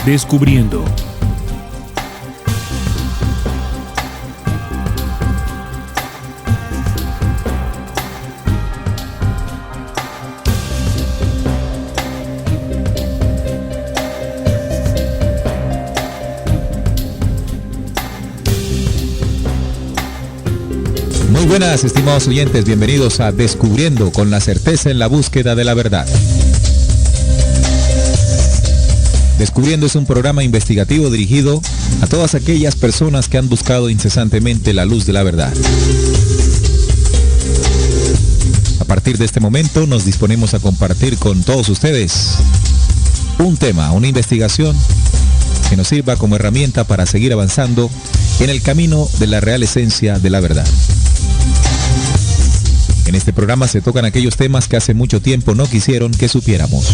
Descubriendo. Muy buenas, estimados oyentes, bienvenidos a Descubriendo, con la certeza en la búsqueda de la verdad. Descubriendo es un programa investigativo dirigido a todas aquellas personas que han buscado incesantemente la luz de la verdad. A partir de este momento nos disponemos a compartir con todos ustedes un tema, una investigación que nos sirva como herramienta para seguir avanzando en el camino de la real esencia de la verdad. En este programa se tocan aquellos temas que hace mucho tiempo no quisieron que supiéramos.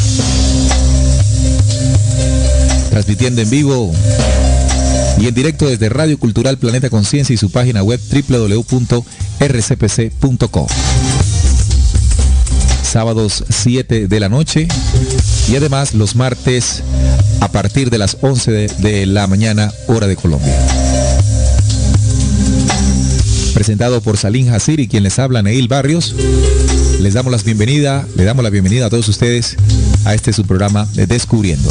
Transmitiendo en vivo y en directo desde Radio Cultural Planeta Conciencia y su página web www.rcpc.co. Sábados 7 de la noche y además los martes a partir de las 11 de la mañana, hora de Colombia. Presentado por Salim Hasir y quien les habla, Neil Barrios. Le damos la bienvenida a todos ustedes a este su programa de Descubriendo.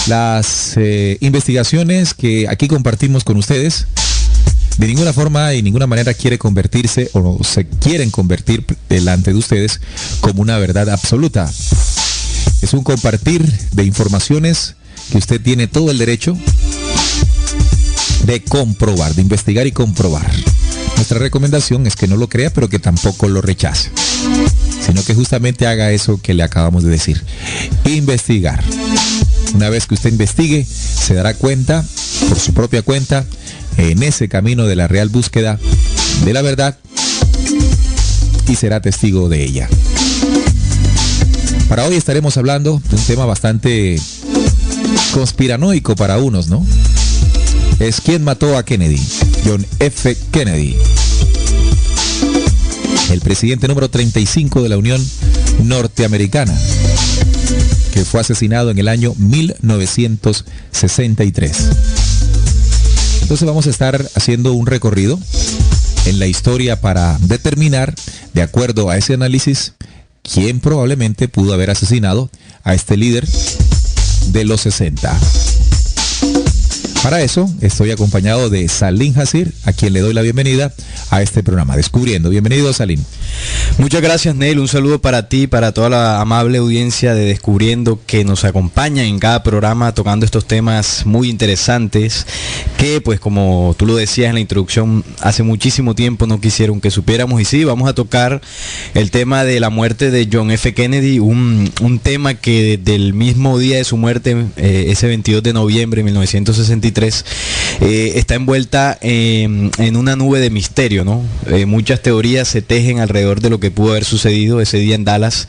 Las investigaciones que aquí compartimos con ustedes de ninguna forma y ninguna manera quiere convertirse o se quieren convertir delante de ustedes como una verdad absoluta. Es un compartir de informaciones que usted tiene todo el derecho de comprobar, de investigar y comprobar. Nuestra recomendación es que no lo crea, pero que tampoco lo rechace, sino que justamente haga eso que le acabamos de decir: investigar. Una vez que usted investigue, se dará cuenta, por su propia cuenta, en ese camino de la real búsqueda de la verdad, y será testigo de ella. Para hoy estaremos hablando de un tema bastante conspiranoico para unos, ¿no? Es ¿quién mató a Kennedy? John F. Kennedy, el presidente número 35 de la Unión Norteamericana, que fue asesinado en el año 1963. Entonces vamos a estar haciendo un recorrido en la historia para determinar, de acuerdo a ese análisis, quién probablemente pudo haber asesinado a este líder de los 60. Para eso estoy acompañado de Salim Hasir, a quien le doy la bienvenida a este programa, Descubriendo. Bienvenido, Salim. Muchas gracias, Neil. Un saludo para ti, para toda la amable audiencia de Descubriendo que nos acompaña en cada programa tocando estos temas muy interesantes que, pues como tú lo decías en la introducción, hace muchísimo tiempo no quisieron que supiéramos. Y sí, vamos a tocar el tema de la muerte de John F. Kennedy, un tema que desde el mismo día de su muerte, ese 22 de noviembre de 1963, está envuelta en una nube de misterio, ¿no? Muchas teorías se tejen alrededor de lo que pudo haber sucedido ese día en Dallas,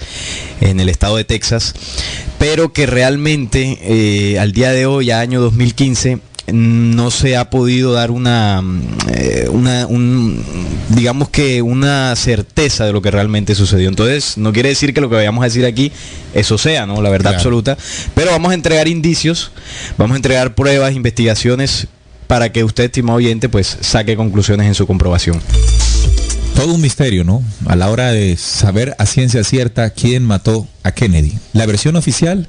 en el estado de Texas, pero que realmente al día de hoy, a año 2015, no se ha podido dar digamos que una certeza de lo que realmente sucedió. Entonces, no quiere decir que lo que vayamos a decir aquí eso sea, ¿no?, la verdad absoluta, pero vamos a entregar indicios, vamos a entregar pruebas, investigaciones, para que usted, estimado oyente, pues saque conclusiones en su comprobación. Todo un misterio, ¿no?, a la hora de saber a ciencia cierta quién mató a Kennedy. La versión oficial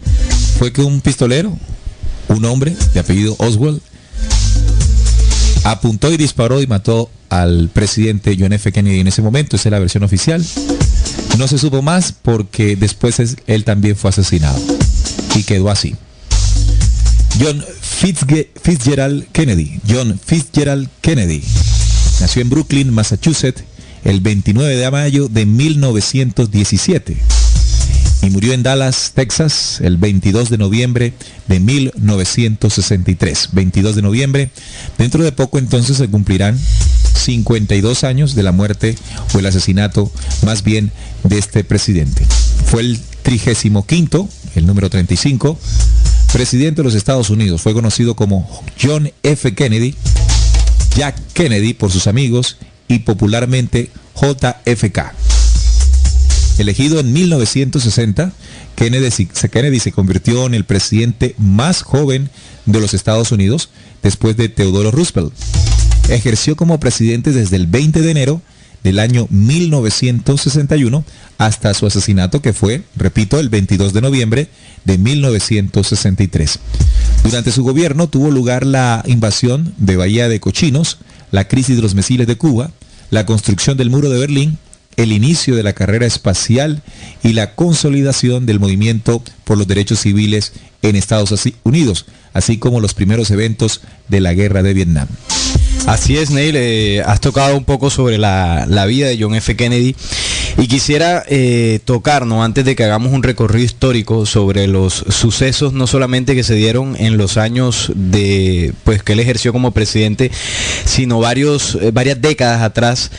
fue que un pistolero, un hombre de apellido Oswald, apuntó y disparó y mató al presidente John F. Kennedy en ese momento. Esa es la versión oficial. No se supo más porque después él también fue asesinado y quedó así. John Fitzgerald Kennedy. John Fitzgerald Kennedy nació en Brooklyn, Massachusetts, el 29 de mayo de 1917 y murió en Dallas, Texas, el 22 de noviembre de 1963. 22 de noviembre. Dentro de poco entonces se cumplirán 52 años de la muerte o el asesinato, más bien, de este presidente. Fue el 35º, el número 35, presidente de los Estados Unidos. Fue conocido como John F. Kennedy, Jack Kennedy por sus amigos y popularmente JFK. Elegido en 1960, Kennedy se convirtió en el presidente más joven de los Estados Unidos después de Theodore Roosevelt. Ejerció como presidente desde el 20 de enero del año 1961 hasta su asesinato, que fue, repito, el 22 de noviembre de 1963. Durante su gobierno tuvo lugar la invasión de Bahía de Cochinos, la crisis de los misiles de Cuba, la construcción del muro de Berlín, el inicio de la carrera espacial y la consolidación del movimiento por los derechos civiles en Estados Unidos, así como los primeros eventos de la guerra de Vietnam. Así es, Neil, has tocado un poco sobre la vida de John F. Kennedy y quisiera tocar, ¿no?, antes de que hagamos un recorrido histórico sobre los sucesos no solamente que se dieron en los años de, pues, que él ejerció como presidente, sino varias décadas atrás,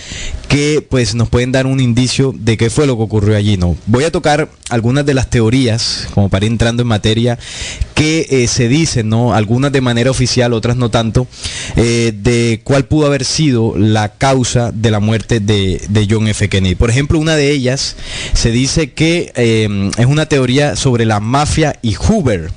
que pues nos pueden dar un indicio de qué fue lo que ocurrió allí, ¿no? Voy a tocar algunas de las teorías, como para ir entrando en materia, que se dicen, ¿no?, algunas de manera oficial, otras no tanto, de cuál pudo haber sido la causa de la muerte de John F. Kennedy. Por ejemplo, una de ellas se dice que es una teoría sobre la mafia y Hoover.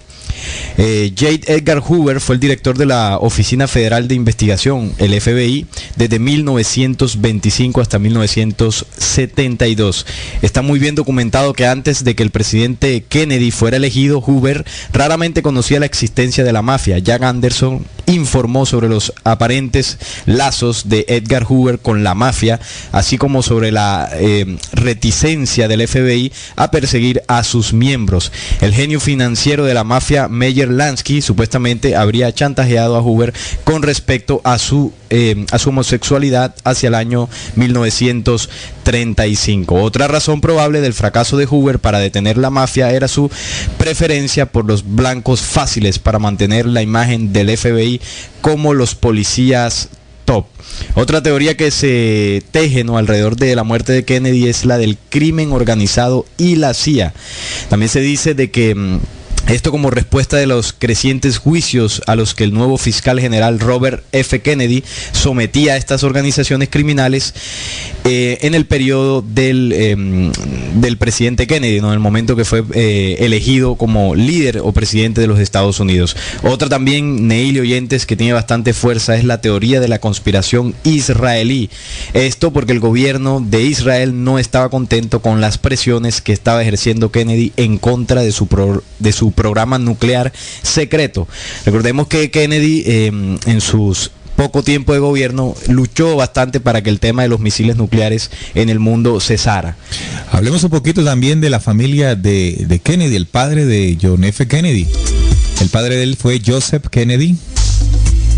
J. Edgar Hoover fue el director de la Oficina Federal de Investigación, el FBI, desde 1925 hasta 1972. Está muy bien documentado que antes de que el presidente Kennedy fuera elegido, Hoover raramente conocía la existencia de la mafia. Jack Anderson informó sobre los aparentes lazos de Edgar Hoover con la mafia, así como sobre la reticencia del FBI a perseguir a sus miembros. El genio financiero de la mafia, Meyer Lansky, supuestamente habría chantajeado a Hoover con respecto a su homosexualidad hacia el año 1935. Otra razón probable del fracaso de Hoover para detener la mafia era su preferencia por los blancos fáciles para mantener la imagen del FBI como los policías top. Otra teoría que se teje, ¿no?, alrededor de la muerte de Kennedy es la del crimen organizado y la CIA. También se dice de que esto como respuesta de los crecientes juicios a los que el nuevo fiscal general Robert F. Kennedy sometía a estas organizaciones criminales en el periodo del presidente Kennedy, ¿no?, en el momento que fue elegido como líder o presidente de los Estados Unidos. Otra también, Neil y oyentes, que tiene bastante fuerza es la teoría de la conspiración israelí. Esto porque el gobierno de Israel no estaba contento con las presiones que estaba ejerciendo Kennedy en contra de su programa nuclear secreto. Recordemos que Kennedy en sus poco tiempo de gobierno luchó bastante para que el tema de los misiles nucleares en el mundo cesara. Hablemos un poquito también de la familia de Kennedy, el padre de John F. Kennedy. El padre de él fue Joseph Kennedy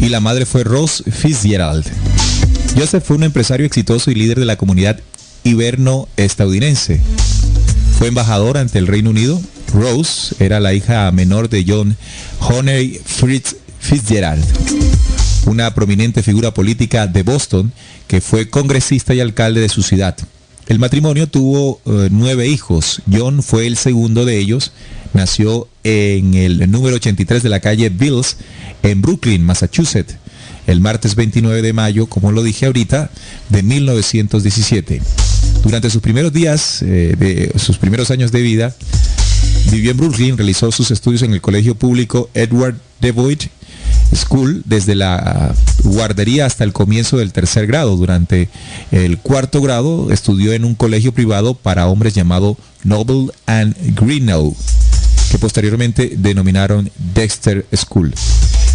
y la madre fue Rose Fitzgerald. Joseph fue un empresario exitoso y líder de la comunidad hiberno-estadounidense. Fue embajador ante el Reino Unido. Rose era la hija menor de John Honey Fritz Fitzgerald, una prominente figura política de Boston que fue congresista y alcalde de su ciudad. El matrimonio tuvo 9 hijos. John fue el segundo de ellos. Nació en el número 83 de la calle Bills en Brooklyn, Massachusetts, el martes 29 de mayo, como lo dije ahorita, de 1917. Durante sus primeros días, de sus primeros años de vida, vivió en Brooklyn, realizó sus estudios en el colegio público Edward DeWitt School, desde la guardería hasta el comienzo del 3er grado. Durante el 4º grado estudió en un colegio privado para hombres llamado Noble and Greenough, que posteriormente denominaron Dexter School.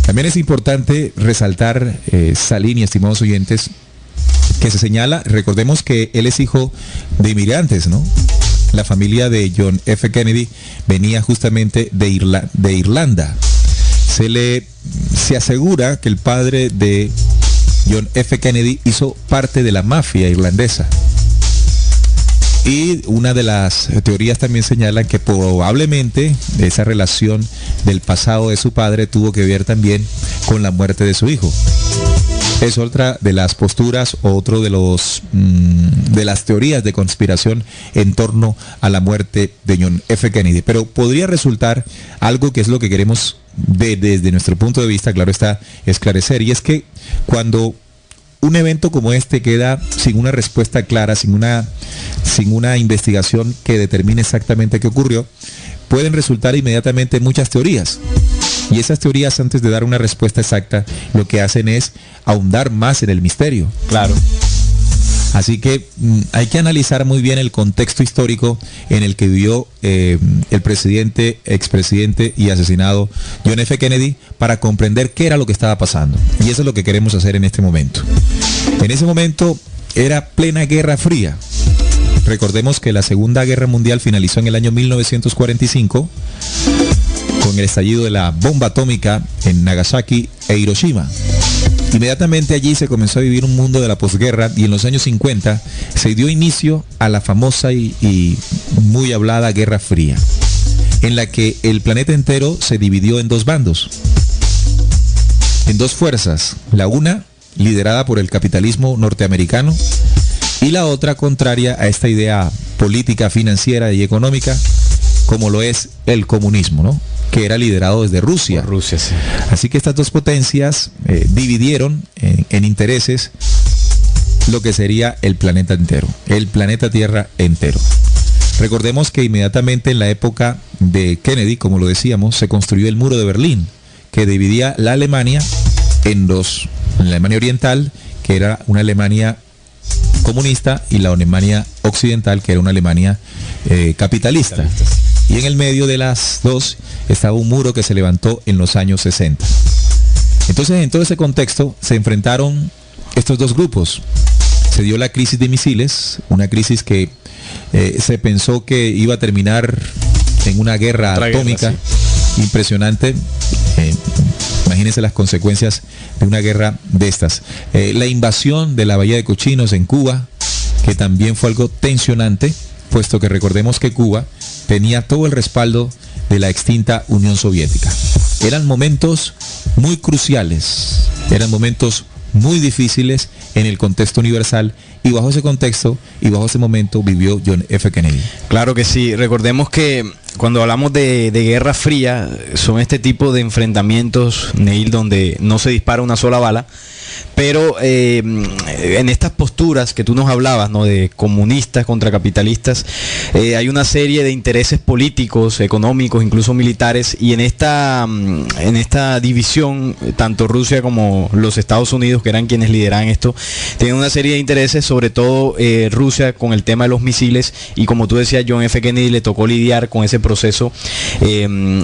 También es importante resaltar, Salín y estimados oyentes, que se señala, recordemos que él es hijo de inmigrantes, ¿no? La familia de John F. Kennedy venía justamente de Irlanda. Se asegura que el padre de John F. Kennedy hizo parte de la mafia irlandesa. Y una de las teorías también señalan que probablemente esa relación del pasado de su padre tuvo que ver también con la muerte de su hijo. Es otra de las posturas, otro de las teorías de conspiración en torno a la muerte de John F. Kennedy. Pero podría resultar algo que es lo que queremos desde nuestro punto de vista, claro está, esclarecer, y es que cuando un evento como este queda sin una respuesta clara, sin una investigación que determine exactamente qué ocurrió, pueden resultar inmediatamente muchas teorías. Y esas teorías, antes de dar una respuesta exacta, lo que hacen es ahondar más en el misterio. Claro. Así que hay que analizar muy bien el contexto histórico en el que vivió el expresidente y asesinado John F. Kennedy para comprender qué era lo que estaba pasando. Y eso es lo que queremos hacer en este momento. En ese momento era plena Guerra Fría. Recordemos que la Segunda Guerra Mundial finalizó en el año 1945 con el estallido de la bomba atómica en Nagasaki e Hiroshima. Inmediatamente allí se comenzó a vivir un mundo de la posguerra y en los años 50 se dio inicio a la famosa y muy hablada Guerra Fría, en la que el planeta entero se dividió en dos bandos, en dos fuerzas, la una liderada por el capitalismo norteamericano y la otra contraria a esta idea política, financiera y económica como lo es el comunismo, ¿no?, que era liderado desde Rusia. Rusia, sí. Así que estas dos potencias dividieron en intereses lo que sería el planeta entero, el planeta Tierra entero. Recordemos que inmediatamente en la época de Kennedy, como lo decíamos, se construyó el muro de Berlín, que dividía la Alemania en dos. La Alemania oriental, que era una Alemania comunista, y la Alemania occidental, que era una Alemania capitalista. Y en el medio de las dos estaba un muro que se levantó en los años 60. Entonces, en todo ese contexto se enfrentaron estos dos grupos. Se dio la crisis de misiles, una crisis que se pensó que iba a terminar en una guerra atómica, sí, impresionante. Imagínense las consecuencias de una guerra de estas. La invasión de la Bahía de Cochinos en Cuba, que también fue algo tensionante, puesto que recordemos que Cuba tenía todo el respaldo de la extinta Unión Soviética. Eran momentos muy cruciales, eran momentos muy difíciles en el contexto universal, y bajo ese contexto y bajo ese momento vivió John F. Kennedy. Claro que sí. Recordemos que cuando hablamos de Guerra Fría, son este tipo de enfrentamientos, Neil, donde no se dispara una sola bala, pero en estas posturas que tú nos hablabas, ¿no?, de comunistas contra capitalistas, hay una serie de intereses políticos, económicos, incluso militares, y en esta división, tanto Rusia como los Estados Unidos, que eran quienes lideraban esto, tienen una serie de intereses, sobre todo Rusia con el tema de los misiles, y como tú decías, John F. Kennedy le tocó lidiar con ese proceso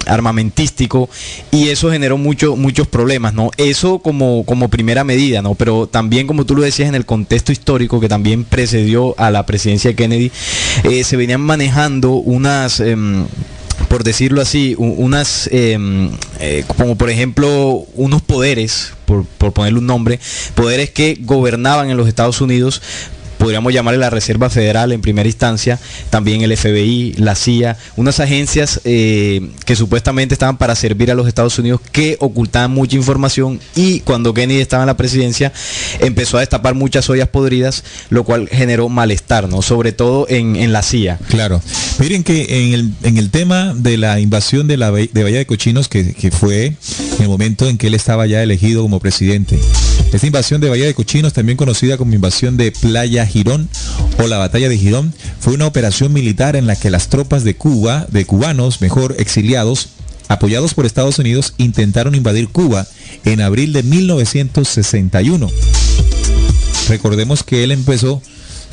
armamentístico, y eso generó muchos problemas, ¿no? Eso como primera medida, ¿no? Pero también, como tú lo decías, en el contexto histórico que también precedió a la presidencia de Kennedy, se venían manejando unas, por decirlo así, unas, como por ejemplo, unos poderes, por ponerle un nombre, poderes que gobernaban en los Estados Unidos. Podríamos llamarle la Reserva Federal en primera instancia, también el FBI, la CIA, unas agencias que supuestamente estaban para servir a los Estados Unidos, que ocultaban mucha información, y cuando Kennedy estaba en la presidencia empezó a destapar muchas ollas podridas, lo cual generó malestar, ¿no?, sobre todo en la CIA. Claro. Miren que en el tema de la invasión de Bahía de Cochinos, que fue en el momento en que él estaba ya elegido como presidente, esta invasión de Bahía de Cochinos, también conocida como invasión de Playa Girón o la Batalla de Girón, fue una operación militar en la que las tropas de Cuba, de cubanos, mejor exiliados, apoyados por Estados Unidos, intentaron invadir Cuba en abril de 1961. Recordemos que él empezó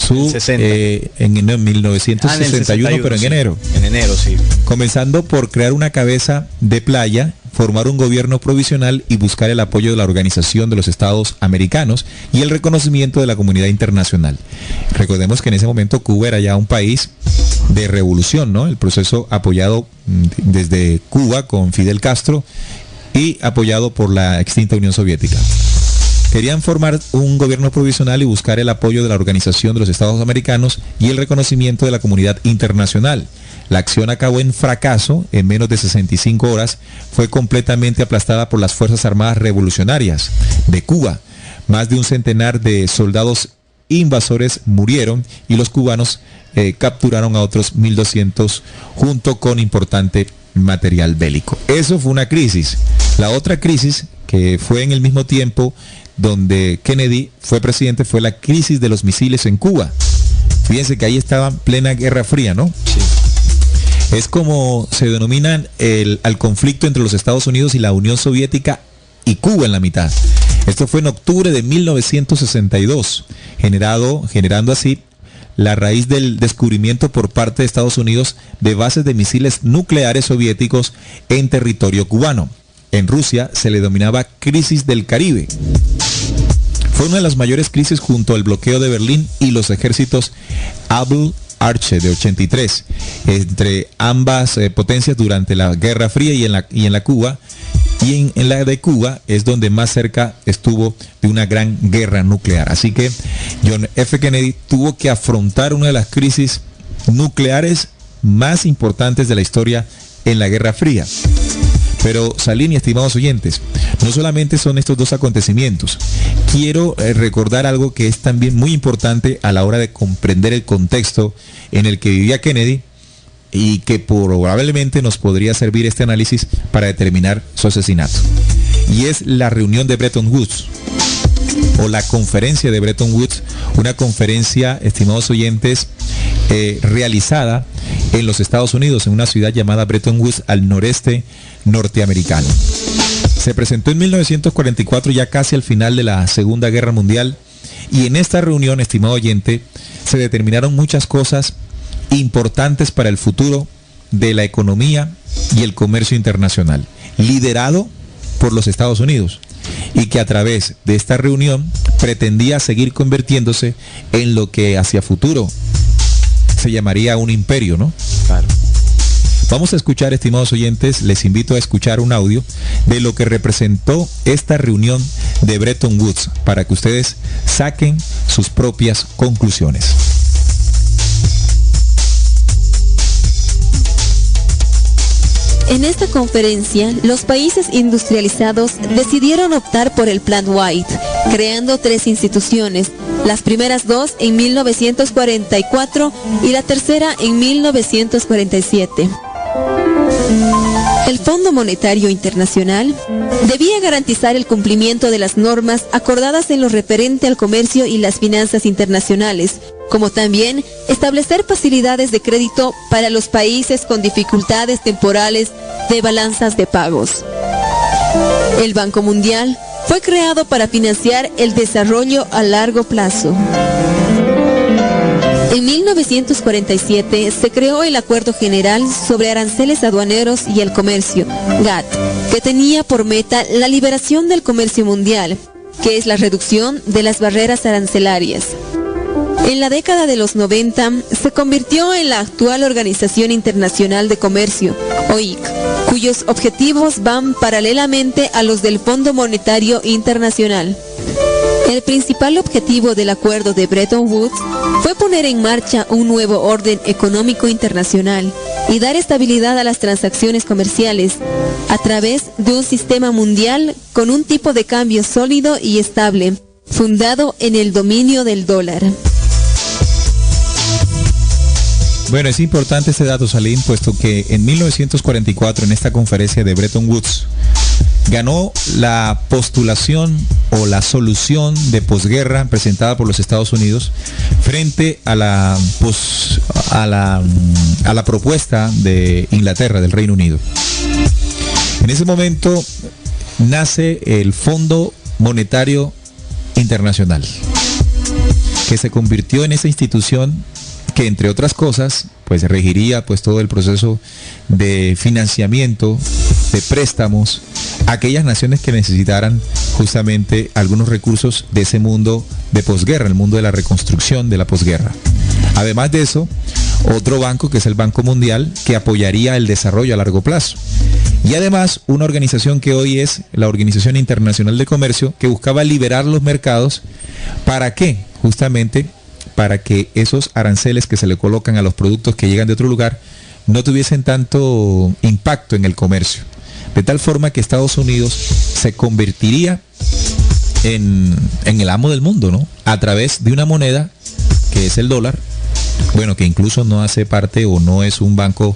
en 1961, pero en sí, enero. En enero, sí. Comenzando por crear una cabeza de playa, formar un gobierno provisional y buscar el apoyo de la Organización de los Estados Americanos y el reconocimiento de la comunidad internacional. Recordemos que en ese momento Cuba era ya un país de revolución, ¿no? El proceso apoyado desde Cuba con Fidel Castro y apoyado por la extinta Unión Soviética. Querían formar un gobierno provisional y buscar el apoyo de la Organización de los Estados Americanos y el reconocimiento de la comunidad internacional. La acción acabó en fracaso. En menos de 65 horas fue completamente aplastada por las Fuerzas Armadas Revolucionarias de Cuba. Más de un centenar de soldados invasores murieron y los cubanos capturaron a otros 1.200 junto con importante material bélico. Eso fue una crisis. La otra crisis, que fue en el mismo tiempo donde Kennedy fue presidente, fue la crisis de los misiles en Cuba. Fíjense que ahí estaba en plena Guerra Fría, ¿no? Sí. Es como se denomina al conflicto entre los Estados Unidos y la Unión Soviética y Cuba en la mitad. Esto fue en octubre de 1962, generando así la raíz del descubrimiento por parte de Estados Unidos de bases de misiles nucleares soviéticos en territorio cubano. En Rusia se le denominaba crisis del Caribe. Fue una de las mayores crisis junto al bloqueo de Berlín y los ejércitos Able-Arche de 83 entre ambas potencias durante la Guerra Fría y en la Cuba. Y en la de Cuba es donde más cerca estuvo de una gran guerra nuclear. Así que John F. Kennedy tuvo que afrontar una de las crisis nucleares más importantes de la historia en la Guerra Fría. Pero Salim y estimados oyentes, no solamente son estos dos acontecimientos. Quiero recordar algo que es también muy importante a la hora de comprender el contexto en el que vivía Kennedy y que probablemente nos podría servir este análisis para determinar su asesinato. Y es la reunión de Bretton Woods, o la conferencia de Bretton Woods, una conferencia, estimados oyentes, realizada en los Estados Unidos, en una ciudad llamada Bretton Woods, al noreste norteamericano. Se presentó en 1944, ya casi al final de la Segunda Guerra Mundial, y en esta reunión, estimado oyente, se determinaron muchas cosas importantes para el futuro de la economía y el comercio internacional, liderado por los Estados Unidos, y que a través de esta reunión pretendía seguir convirtiéndose en lo que hacia futuro se llamaría un imperio, ¿no? Claro. Vamos a escuchar, estimados oyentes, les invito a escuchar un audio de lo que representó esta reunión de Bretton Woods para que ustedes saquen sus propias conclusiones. En esta conferencia, los países industrializados decidieron optar por el Plan White, creando 3 instituciones, las primeras 2 en 1944 y la tercera en 1947. El Fondo Monetario Internacional debía garantizar el cumplimiento de las normas acordadas en lo referente al comercio y las finanzas internacionales, como también establecer facilidades de crédito para los países con dificultades temporales de balanzas de pagos. El Banco Mundial fue creado para financiar el desarrollo a largo plazo. En 1947 se creó el Acuerdo General sobre Aranceles Aduaneros y el Comercio, GATT, que tenía por meta la liberación del comercio mundial, que es la reducción de las barreras arancelarias. En la década de los 90 se convirtió en la actual Organización Internacional de Comercio, OIC, cuyos objetivos van paralelamente a los del Fondo Monetario Internacional. El principal objetivo del acuerdo de Bretton Woods fue poner en marcha un nuevo orden económico internacional y dar estabilidad a las transacciones comerciales a través de un sistema mundial con un tipo de cambio sólido y estable, fundado en el dominio del dólar. Bueno, es importante este dato, Salim, puesto que en 1944, en esta conferencia de Bretton Woods, ganó la postulación o la solución de posguerra presentada por los Estados Unidos frente a la propuesta de Inglaterra, del Reino Unido. En ese momento nace el Fondo Monetario Internacional, que se convirtió en esa institución que, entre otras cosas, pues regiría pues todo el proceso de financiamiento, de préstamos a aquellas naciones que necesitaran justamente algunos recursos de ese mundo de posguerra, el mundo de la reconstrucción de la posguerra. Además de eso, otro banco, que es el Banco Mundial, que apoyaría el desarrollo a largo plazo. Y además, una organización que hoy es la Organización Internacional de Comercio, que buscaba liberar los mercados. ¿Para qué? Justamente para que esos aranceles que se le colocan a los productos que llegan de otro lugar no tuviesen tanto impacto en el comercio. De tal forma que Estados Unidos se convertiría en el amo del mundo, ¿no? A través de una moneda que es el dólar, bueno, que incluso no hace parte o no es un banco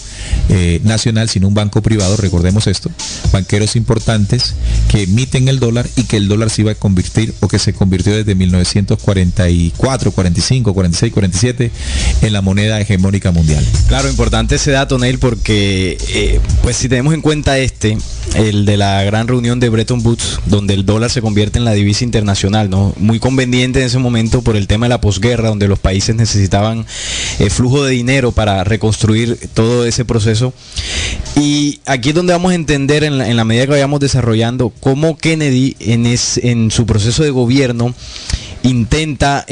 nacional, sino un banco privado, recordemos esto, banqueros importantes que emiten el dólar y que el dólar se iba a convertir o que se convirtió desde 1944, 45, 46, 47 en la moneda hegemónica mundial. Claro, importante ese dato, Neil, porque pues si tenemos en cuenta el de la gran reunión de Bretton Woods, donde el dólar se convierte en la divisa internacional, ¿no? Muy conveniente en ese momento por el tema de la posguerra, donde los países necesitaban flujo de dinero para reconstruir todo ese proceso. Y aquí es donde vamos a entender en la medida que vayamos desarrollando cómo Kennedy en su proceso de gobierno intenta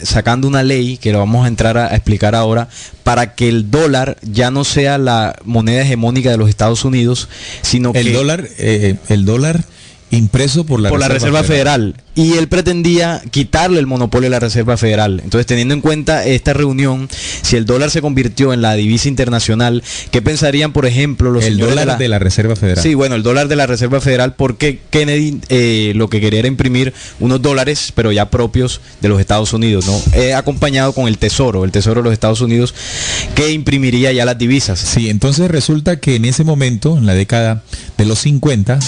sacando una ley que lo vamos a entrar a explicar ahora, para que el dólar ya no sea la moneda hegemónica de los Estados Unidos, sino el dólar impreso por la Reserva Federal. Y él pretendía quitarle el monopolio a la Reserva Federal. Entonces, teniendo en cuenta esta reunión, si el dólar se convirtió en la divisa internacional, ¿qué pensarían, por ejemplo, los señores dólar de la Reserva Federal? Sí, bueno, el dólar de la Reserva Federal, porque Kennedy lo que quería era imprimir unos dólares, pero ya propios de los Estados Unidos, ¿no? Acompañado con el Tesoro de los Estados Unidos, que imprimiría ya las divisas. Sí, entonces resulta que en ese momento, en la década de los 50,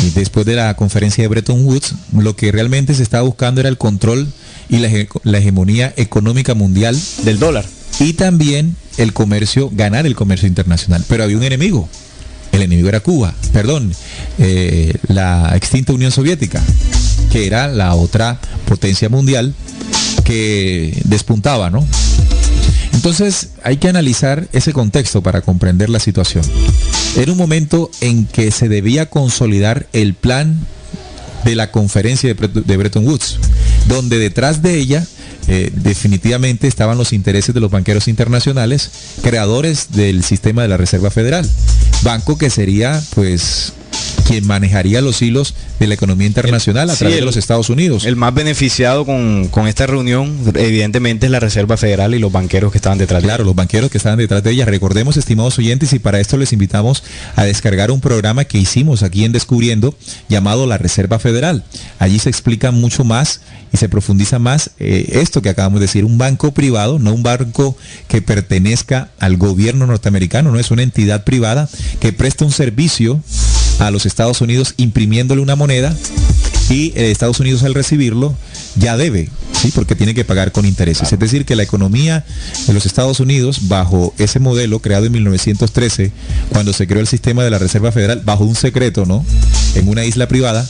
y después de la conferencia de Bretton Woods, lo que realmente se estaba buscando era el control y la hegemonía económica mundial del dólar. Y también ganar el comercio internacional. Pero había un enemigo. El enemigo era la extinta Unión Soviética, que era la otra potencia mundial que despuntaba, ¿no? Entonces hay que analizar ese contexto para comprender la situación. Era un momento en que se debía consolidar el plan de la conferencia de Bretton Woods, donde detrás de ella definitivamente estaban los intereses de los banqueros internacionales, creadores del sistema de la Reserva Federal, banco que sería pues quien manejaría los hilos de la economía internacional a través de los Estados Unidos. El más beneficiado con esta reunión, evidentemente, es la Reserva Federal y los banqueros que estaban detrás de ella. Claro, los banqueros que estaban detrás de ella. Recordemos, estimados oyentes, y para esto les invitamos a descargar un programa que hicimos aquí en Descubriendo, llamado La Reserva Federal. Allí se explica mucho más y se profundiza más esto que acabamos de decir, un banco privado, no un banco que pertenezca al gobierno norteamericano, no es una entidad privada que presta un servicio a los Estados Unidos imprimiéndole una moneda, y Estados Unidos al recibirlo ya debe, ¿sí? Porque tiene que pagar con intereses. Claro. Es decir, que la economía de los Estados Unidos, bajo ese modelo creado en 1913, cuando se creó el sistema de la Reserva Federal, bajo un secreto, ¿no?, en una isla privada,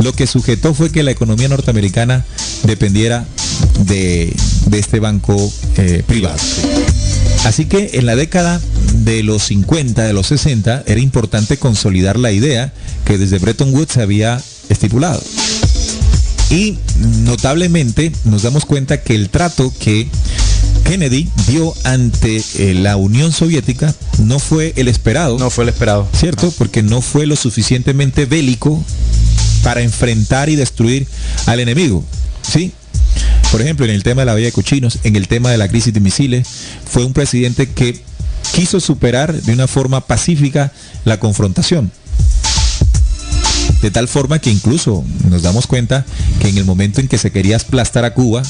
lo que sujetó fue que la economía norteamericana dependiera de este banco privado. Sí. Así que en la década de los 50, de los 60, era importante consolidar la idea que desde Bretton Woods se había estipulado. Y notablemente nos damos cuenta que el trato que Kennedy dio ante la Unión Soviética no fue el esperado. No fue el esperado. ¿Cierto? No. Porque no fue lo suficientemente bélico para enfrentar y destruir al enemigo. ¿Sí? Por ejemplo, en el tema de la Bahía de Cochinos, en el tema de la crisis de misiles, fue un presidente que quiso superar de una forma pacífica la confrontación. De tal forma que incluso nos damos cuenta que en el momento en que se quería aplastar a Cuba,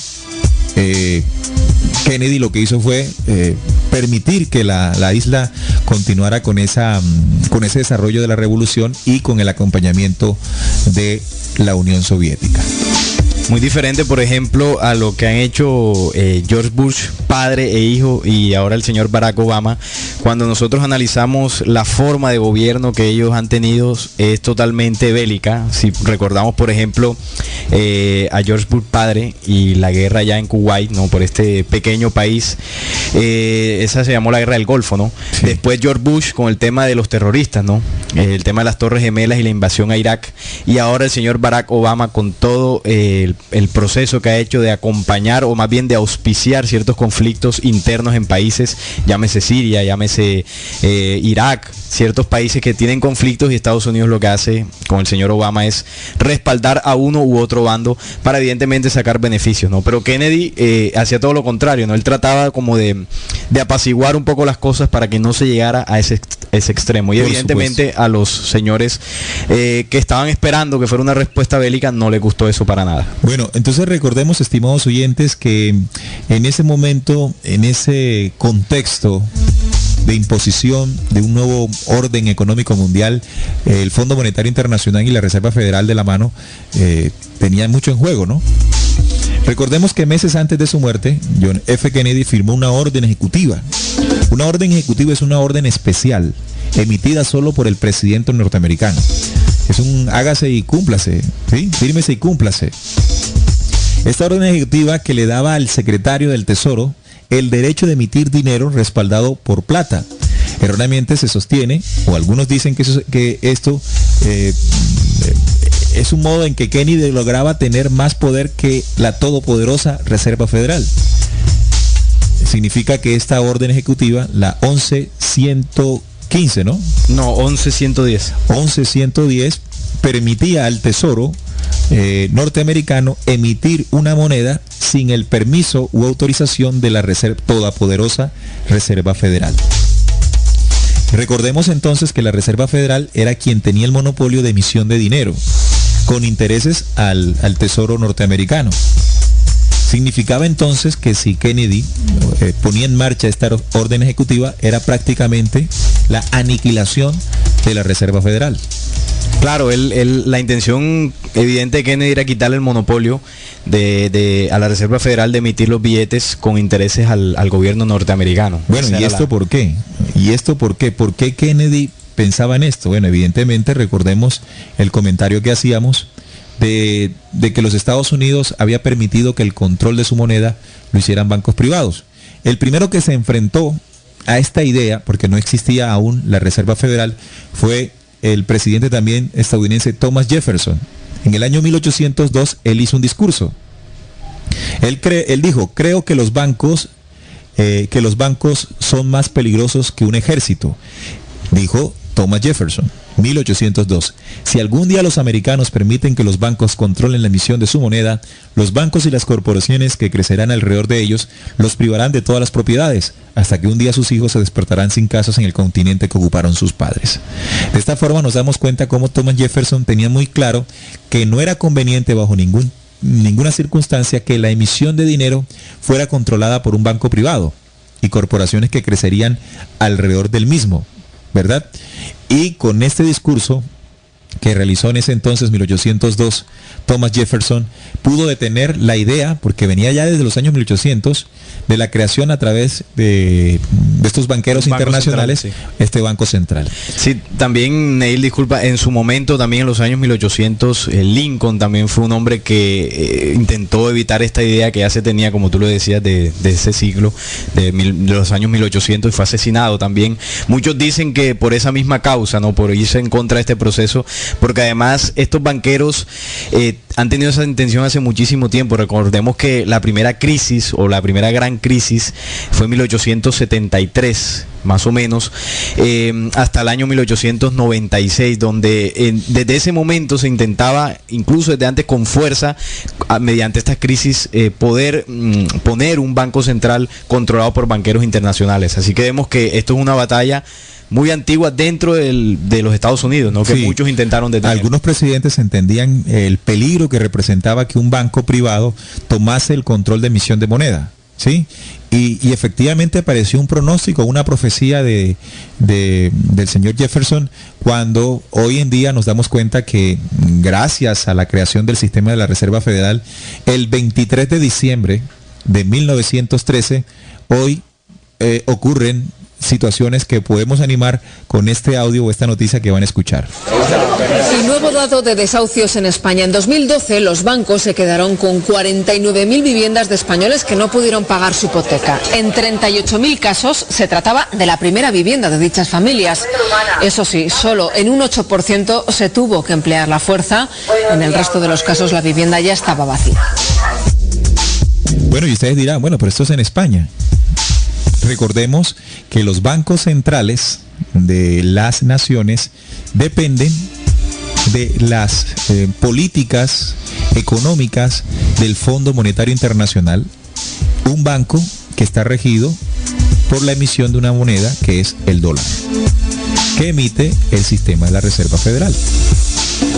Kennedy lo que hizo fue permitir que la isla continuara con ese desarrollo de la revolución y con el acompañamiento de la Unión Soviética. Muy diferente, por ejemplo, a lo que han hecho George Bush, padre e hijo, y ahora el señor Barack Obama. Cuando nosotros analizamos la forma de gobierno que ellos han tenido, es totalmente bélica. Si recordamos, por ejemplo, a George Bush padre y la guerra allá en Kuwait, ¿no?, por este pequeño país, esa se llamó la guerra del Golfo, ¿no? Sí. Después George Bush con el tema de los terroristas, ¿no? El tema de las Torres Gemelas y la invasión a Irak. Y ahora el señor Barack Obama con todo el proceso que ha hecho de acompañar, o más bien de auspiciar, ciertos conflictos internos en países, llámese Siria, llámese Irak, ciertos países que tienen conflictos, y Estados Unidos lo que hace con el señor Obama es respaldar a uno u otro bando para evidentemente sacar beneficios, ¿no? Pero Kennedy hacía todo lo contrario, ¿no? Él trataba como de apaciguar un poco las cosas para que no se llegara a ese extremo. Y Por evidentemente supuesto. a los señores que estaban esperando que fuera una respuesta bélica no les gustó eso para nada. Bueno, entonces recordemos, estimados oyentes, que en ese momento, en ese contexto de imposición de un nuevo orden económico mundial, el Fondo Monetario Internacional y la Reserva Federal de la mano tenían mucho en juego, ¿no? Recordemos que meses antes de su muerte, John F. Kennedy firmó una orden ejecutiva. Una orden ejecutiva es una orden especial, emitida solo por el presidente norteamericano. Es un hágase y cúmplase, ¿sí? Fírmese y cúmplase. Esta orden ejecutiva que le daba al secretario del Tesoro el derecho de emitir dinero respaldado por plata. Erróneamente se sostiene, o algunos dicen que esto es un modo en que Kennedy lograba tener más poder que la todopoderosa Reserva Federal. Significa que esta orden ejecutiva, la 11.115, ¿no? No, 11.110. 11.110 permitía al Tesoro norteamericano emitir una moneda sin el permiso u autorización de la todopoderosa Reserva Federal. Recordemos entonces que la Reserva Federal era quien tenía el monopolio de emisión de dinero, con intereses al Tesoro norteamericano. Significaba entonces que si Kennedy ponía en marcha esta orden ejecutiva, era prácticamente la aniquilación de la Reserva Federal. Claro, la intención evidente de Kennedy era quitarle el monopolio a la Reserva Federal de emitir los billetes con intereses al gobierno norteamericano. Bueno, ¿y esto por qué? ¿Por qué Kennedy pensaba en esto? Bueno, evidentemente recordemos el comentario que hacíamos de que los Estados Unidos había permitido que el control de su moneda lo hicieran bancos privados. El primero que se enfrentó a esta idea, porque no existía aún la Reserva Federal, fue el presidente también estadounidense Thomas Jefferson. En el año 1802 él hizo un discurso. Él dijo: creo que los bancos son más peligrosos que un ejército. Dijo Thomas Jefferson, 1802. Si algún día los americanos permiten que los bancos controlen la emisión de su moneda, los bancos y las corporaciones que crecerán alrededor de ellos los privarán de todas las propiedades, hasta que un día sus hijos se despertarán sin casas en el continente que ocuparon sus padres. De esta forma nos damos cuenta cómo Thomas Jefferson tenía muy claro que no era conveniente bajo ninguna circunstancia que la emisión de dinero fuera controlada por un banco privado y corporaciones que crecerían alrededor del mismo, ¿verdad? Y con este discurso que realizó en ese entonces, 1802, Thomas Jefferson pudo detener la idea, porque venía ya desde los años 1800, de la creación a través de estos banqueros internacionales, central, sí. Este Banco Central. Sí, también, Neil, disculpa, en su momento, también en los años 1800, Lincoln también fue un hombre que intentó evitar esta idea que ya se tenía, como tú lo decías, de ese siglo, de los años 1800, y fue asesinado también. Muchos dicen que por esa misma causa, ¿no? Por irse en contra de este proceso, porque además estos banqueros han tenido esa intención hace muchísimo tiempo. Recordemos que la primera crisis, o la primera gran crisis, fue en 1873, más o menos, hasta el año 1896, donde desde ese momento se intentaba, incluso desde antes con fuerza, mediante estas crisis, poder poner un banco central controlado por banqueros internacionales. Así que vemos que esto es una batalla muy antigua dentro de los Estados Unidos, ¿no? Que sí, muchos intentaron detener. Algunos presidentes entendían el peligro que representaba que un banco privado tomase el control de emisión de moneda, ¿sí? Y efectivamente apareció un pronóstico, una profecía del señor Jefferson, cuando hoy en día nos damos cuenta que gracias a la creación del sistema de la Reserva Federal, el 23 de diciembre de 1913, hoy ocurren situaciones que podemos animar con este audio o esta noticia que van a escuchar. El nuevo dato de desahucios en España. En 2012 los bancos se quedaron con 49.000 viviendas de españoles que no pudieron pagar su hipoteca. En 38.000 casos se trataba de la primera vivienda de dichas familias. Eso sí, solo en un 8% se tuvo que emplear la fuerza. En el resto de los casos la vivienda ya estaba vacía. Bueno, y ustedes dirán, bueno, pero esto es en España. Recordemos que los bancos centrales de las naciones dependen de las políticas económicas del Fondo Monetario Internacional, un banco que está regido por la emisión de una moneda que es el dólar, que emite el sistema de la Reserva Federal.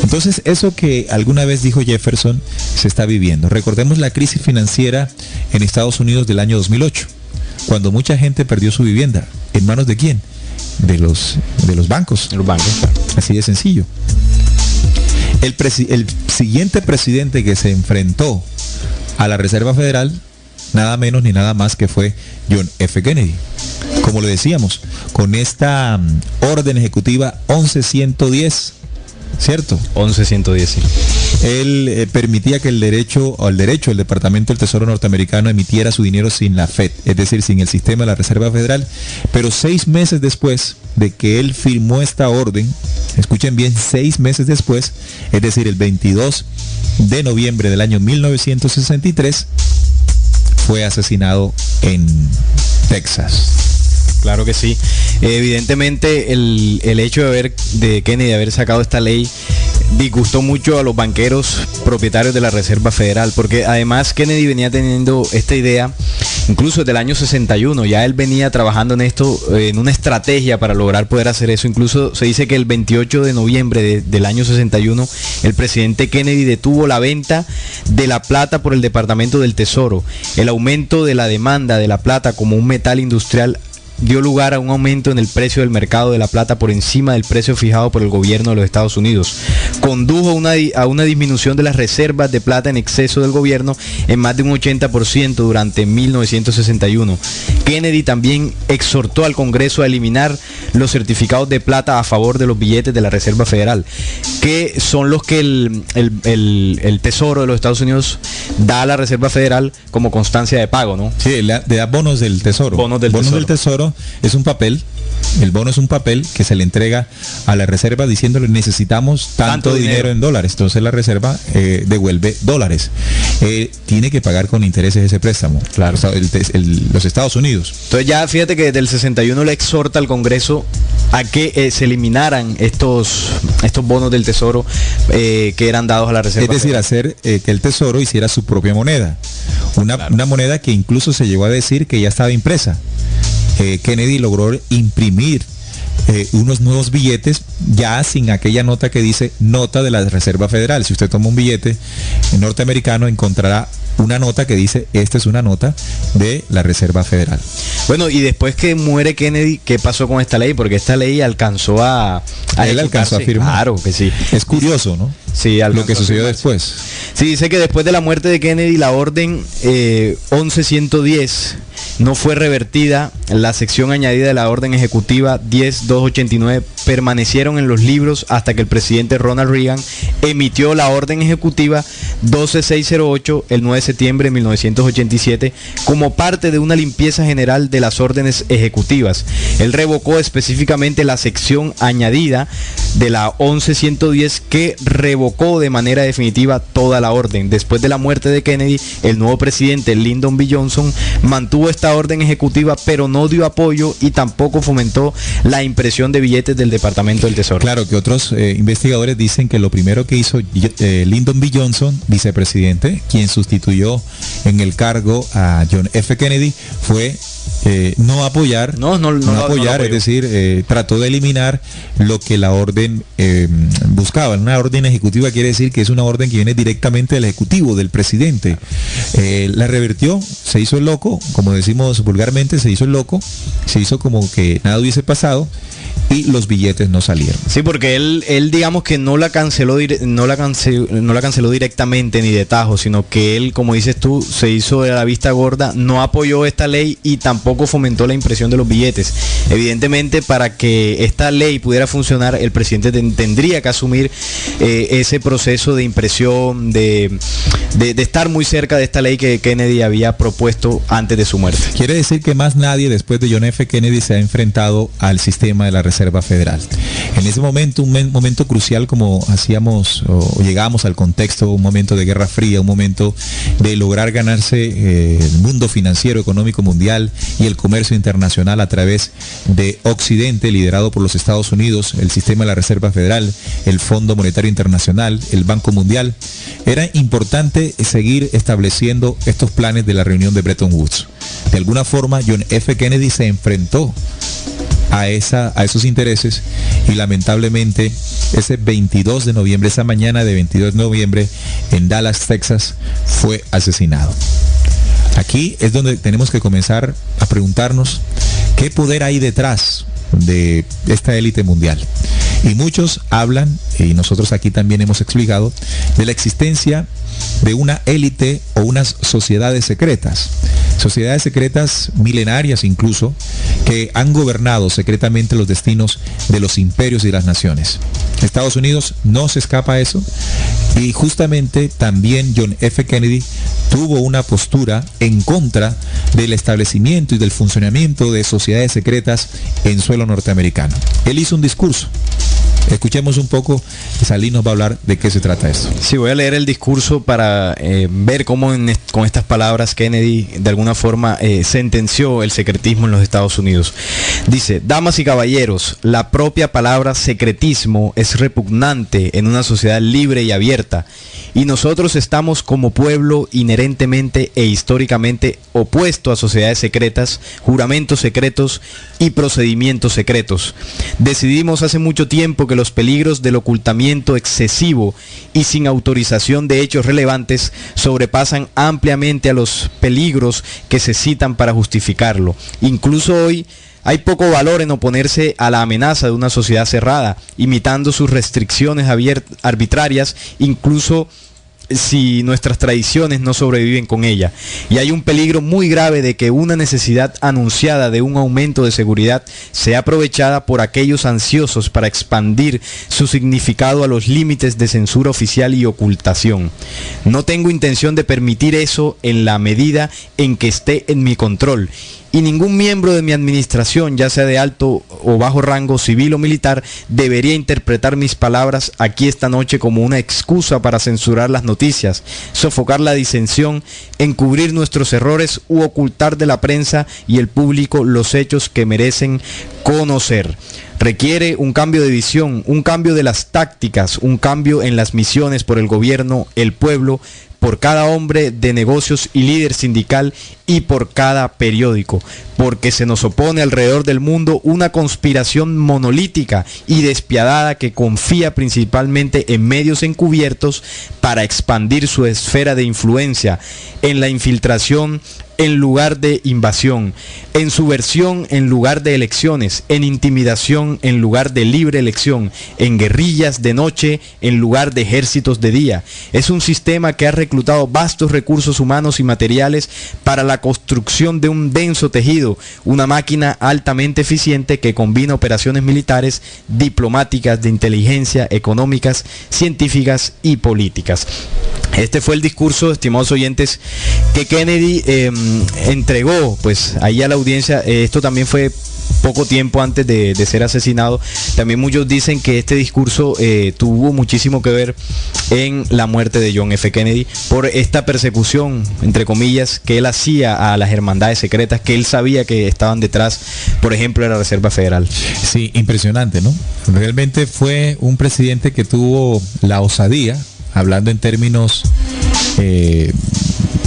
Entonces, eso que alguna vez dijo Jefferson se está viviendo. Recordemos la crisis financiera en Estados Unidos del año 2008, cuando mucha gente perdió su vivienda. ¿En manos de quién? De los bancos. Los bancos, claro. Así de sencillo. El siguiente presidente que se enfrentó a la Reserva Federal, nada menos ni nada más que fue John F. Kennedy. Como le decíamos, con esta orden ejecutiva 11110, ¿cierto? 11110, sí. Él permitía que el derecho del Departamento del Tesoro norteamericano emitiera su dinero sin la Fed, es decir, sin el sistema de la Reserva Federal, pero 6 meses después de que él firmó esta orden, escuchen bien, 6 meses después, es decir, el 22 de noviembre del año 1963, fue asesinado en Texas. Claro que sí. Evidentemente el hecho de Kennedy haber sacado esta ley disgustó mucho a los banqueros propietarios de la Reserva Federal, porque además Kennedy venía teniendo esta idea incluso desde el año 61, ya él venía trabajando en esto, en una estrategia para lograr poder hacer eso. Incluso se dice que el 28 de noviembre del año 61, el presidente Kennedy detuvo la venta de la plata por el Departamento del Tesoro. El aumento de la demanda de la plata como un metal industrial dio lugar a un aumento en el precio del mercado de la plata por encima del precio fijado por el gobierno de los Estados Unidos. Condujo a una disminución de las reservas de plata en exceso del gobierno en más de un 80% durante 1961. Kennedy también exhortó al Congreso a eliminar los certificados de plata a favor de los billetes de la Reserva Federal, que son los que el Tesoro de los Estados Unidos da a la Reserva Federal como constancia de pago, ¿no? Sí, le da bonos del Tesoro. Bonos del Tesoro es un papel. El bono es un papel que se le entrega a la Reserva diciéndole necesitamos tanto dinero en dólares. Entonces la Reserva devuelve dólares. Tiene que pagar con intereses ese préstamo. Claro. Los Estados Unidos. Entonces ya fíjate que desde el 61 le exhorta al Congreso a que se eliminaran estos bonos del Tesoro que eran dados a la Reserva. Es decir, hacer que el Tesoro hiciera su propia moneda. Una moneda que incluso se llegó a decir que ya estaba impresa. Kennedy logró imprimir unos nuevos billetes ya sin aquella nota que dice nota de la Reserva Federal. Si usted toma un billete norteamericano encontrará una nota que dice esta es una nota de la Reserva Federal. Bueno, y después que muere Kennedy, ¿qué pasó con esta ley? Porque esta ley alcanzó él alcanzó a firmar. Claro que sí. Es curioso, ¿no? Sí, lo que sucedió después. Sí, dice que después de la muerte de Kennedy, la orden 11110 no fue revertida. La sección añadida de la orden ejecutiva 10289 permanecieron en los libros hasta que el presidente Ronald Reagan emitió la orden ejecutiva 12608 el 9 de septiembre de 1987 como parte de una limpieza general de las órdenes ejecutivas. Él revocó específicamente la sección añadida de la 11110 que revocó de manera definitiva toda la orden. Después de la muerte de Kennedy, el nuevo presidente Lyndon B. Johnson mantuvo esta orden ejecutiva, pero no dio apoyo y tampoco fomentó la impresión de billetes del Departamento del Tesoro. Claro que otros investigadores dicen que lo primero que hizo Lyndon B. Johnson, vicepresidente, quien sustituyó en el cargo a John F. Kennedy, fue no apoyar, es decir, trató de eliminar lo que la orden buscaba. Una orden ejecutiva quiere decir que es una orden que viene directamente del ejecutivo, del presidente. La revertió, se hizo el loco, como decimos vulgarmente, se hizo el loco, se hizo como que nada hubiese pasado y los billetes no salieron. Sí, porque él digamos que no la canceló directamente ni de tajo, sino que él, como dices tú, se hizo de la vista gorda, no apoyó esta ley y tampoco fomentó la impresión de los billetes. Evidentemente, para que esta ley pudiera funcionar, el presidente tendría que asumir ese proceso de impresión, de estar muy cerca de esta ley que Kennedy había propuesto antes de su muerte. Quiere decir que más nadie después de John F. Kennedy se ha enfrentado al sistema de la Reserva Reserva Federal. En ese momento, un momento crucial, como hacíamos o llegábamos al contexto, un momento de Guerra Fría, un momento de lograr ganarse el mundo financiero, económico mundial y el comercio internacional a través de Occidente, liderado por los Estados Unidos, el sistema de la Reserva Federal, el Fondo Monetario Internacional, el Banco Mundial. Era importante seguir estableciendo estos planes de la reunión de Bretton Woods. De alguna forma, John F. Kennedy se enfrentó a esos intereses y lamentablemente ese 22 de noviembre, esa mañana de 22 de noviembre en Dallas, Texas, fue asesinado. Aquí es donde tenemos que comenzar a preguntarnos qué poder hay detrás de esta élite mundial. Y muchos hablan, y nosotros aquí también hemos explicado, de la existencia de una élite o unas sociedades secretas milenarias incluso, que han gobernado secretamente los destinos de los imperios y las naciones. Estados Unidos no se escapa a eso, y justamente también John F. Kennedy tuvo una postura en contra del establecimiento y del funcionamiento de sociedades secretas en suelo norteamericano. Él hizo un discurso. Escuchemos un poco, Salí nos va a hablar de qué se trata esto. Sí, voy a leer el discurso para ver cómo con estas palabras Kennedy de alguna forma sentenció el secretismo en los Estados Unidos. Dice: damas y caballeros, la propia palabra secretismo es repugnante en una sociedad libre y abierta, y nosotros estamos como pueblo inherentemente e históricamente opuesto a sociedades secretas, juramentos secretos y procedimientos secretos. Decidimos hace mucho tiempo que los peligros del ocultamiento excesivo y sin autorización de hechos relevantes sobrepasan ampliamente a los peligros que se citan para justificarlo. Incluso hoy hay poco valor en oponerse a la amenaza de una sociedad cerrada, imitando sus restricciones arbitrarias, incluso si nuestras tradiciones no sobreviven con ella. Y hay un peligro muy grave de que una necesidad anunciada de un aumento de seguridad sea aprovechada por aquellos ansiosos para expandir su significado a los límites de censura oficial y ocultación. No tengo intención de permitir eso en la medida en que esté en mi control, y ningún miembro de mi administración, ya sea de alto o bajo rango civil o militar, debería interpretar mis palabras aquí esta noche como una excusa para censurar las noticias, sofocar la disensión, encubrir nuestros errores u ocultar de la prensa y el público los hechos que merecen conocer. Requiere un cambio de visión, un cambio de las tácticas, un cambio en las misiones por el gobierno, el pueblo, por cada hombre de negocios y líder sindical y por cada periódico, porque se nos opone alrededor del mundo una conspiración monolítica y despiadada que confía principalmente en medios encubiertos para expandir su esfera de influencia, en la infiltración en lugar de invasión, en subversión en lugar de elecciones, en intimidación en lugar de libre elección, en guerrillas de noche en lugar de ejércitos de día. Es un sistema que ha reclutado vastos recursos humanos y materiales para la construcción de un denso tejido, una máquina altamente eficiente que combina operaciones militares, diplomáticas, de inteligencia, económicas, científicas y políticas. Este fue el discurso, estimados oyentes, que Kennedy entregó pues ahí a la audiencia. Esto también fue poco tiempo antes de ser asesinado. También muchos dicen que este discurso tuvo muchísimo que ver en la muerte de John F. Kennedy por esta persecución, entre comillas, que él hacía a las hermandades secretas que él sabía que estaban detrás, por ejemplo, de la Reserva Federal. Sí, impresionante, ¿no? Realmente fue un presidente que tuvo la osadía, hablando en términos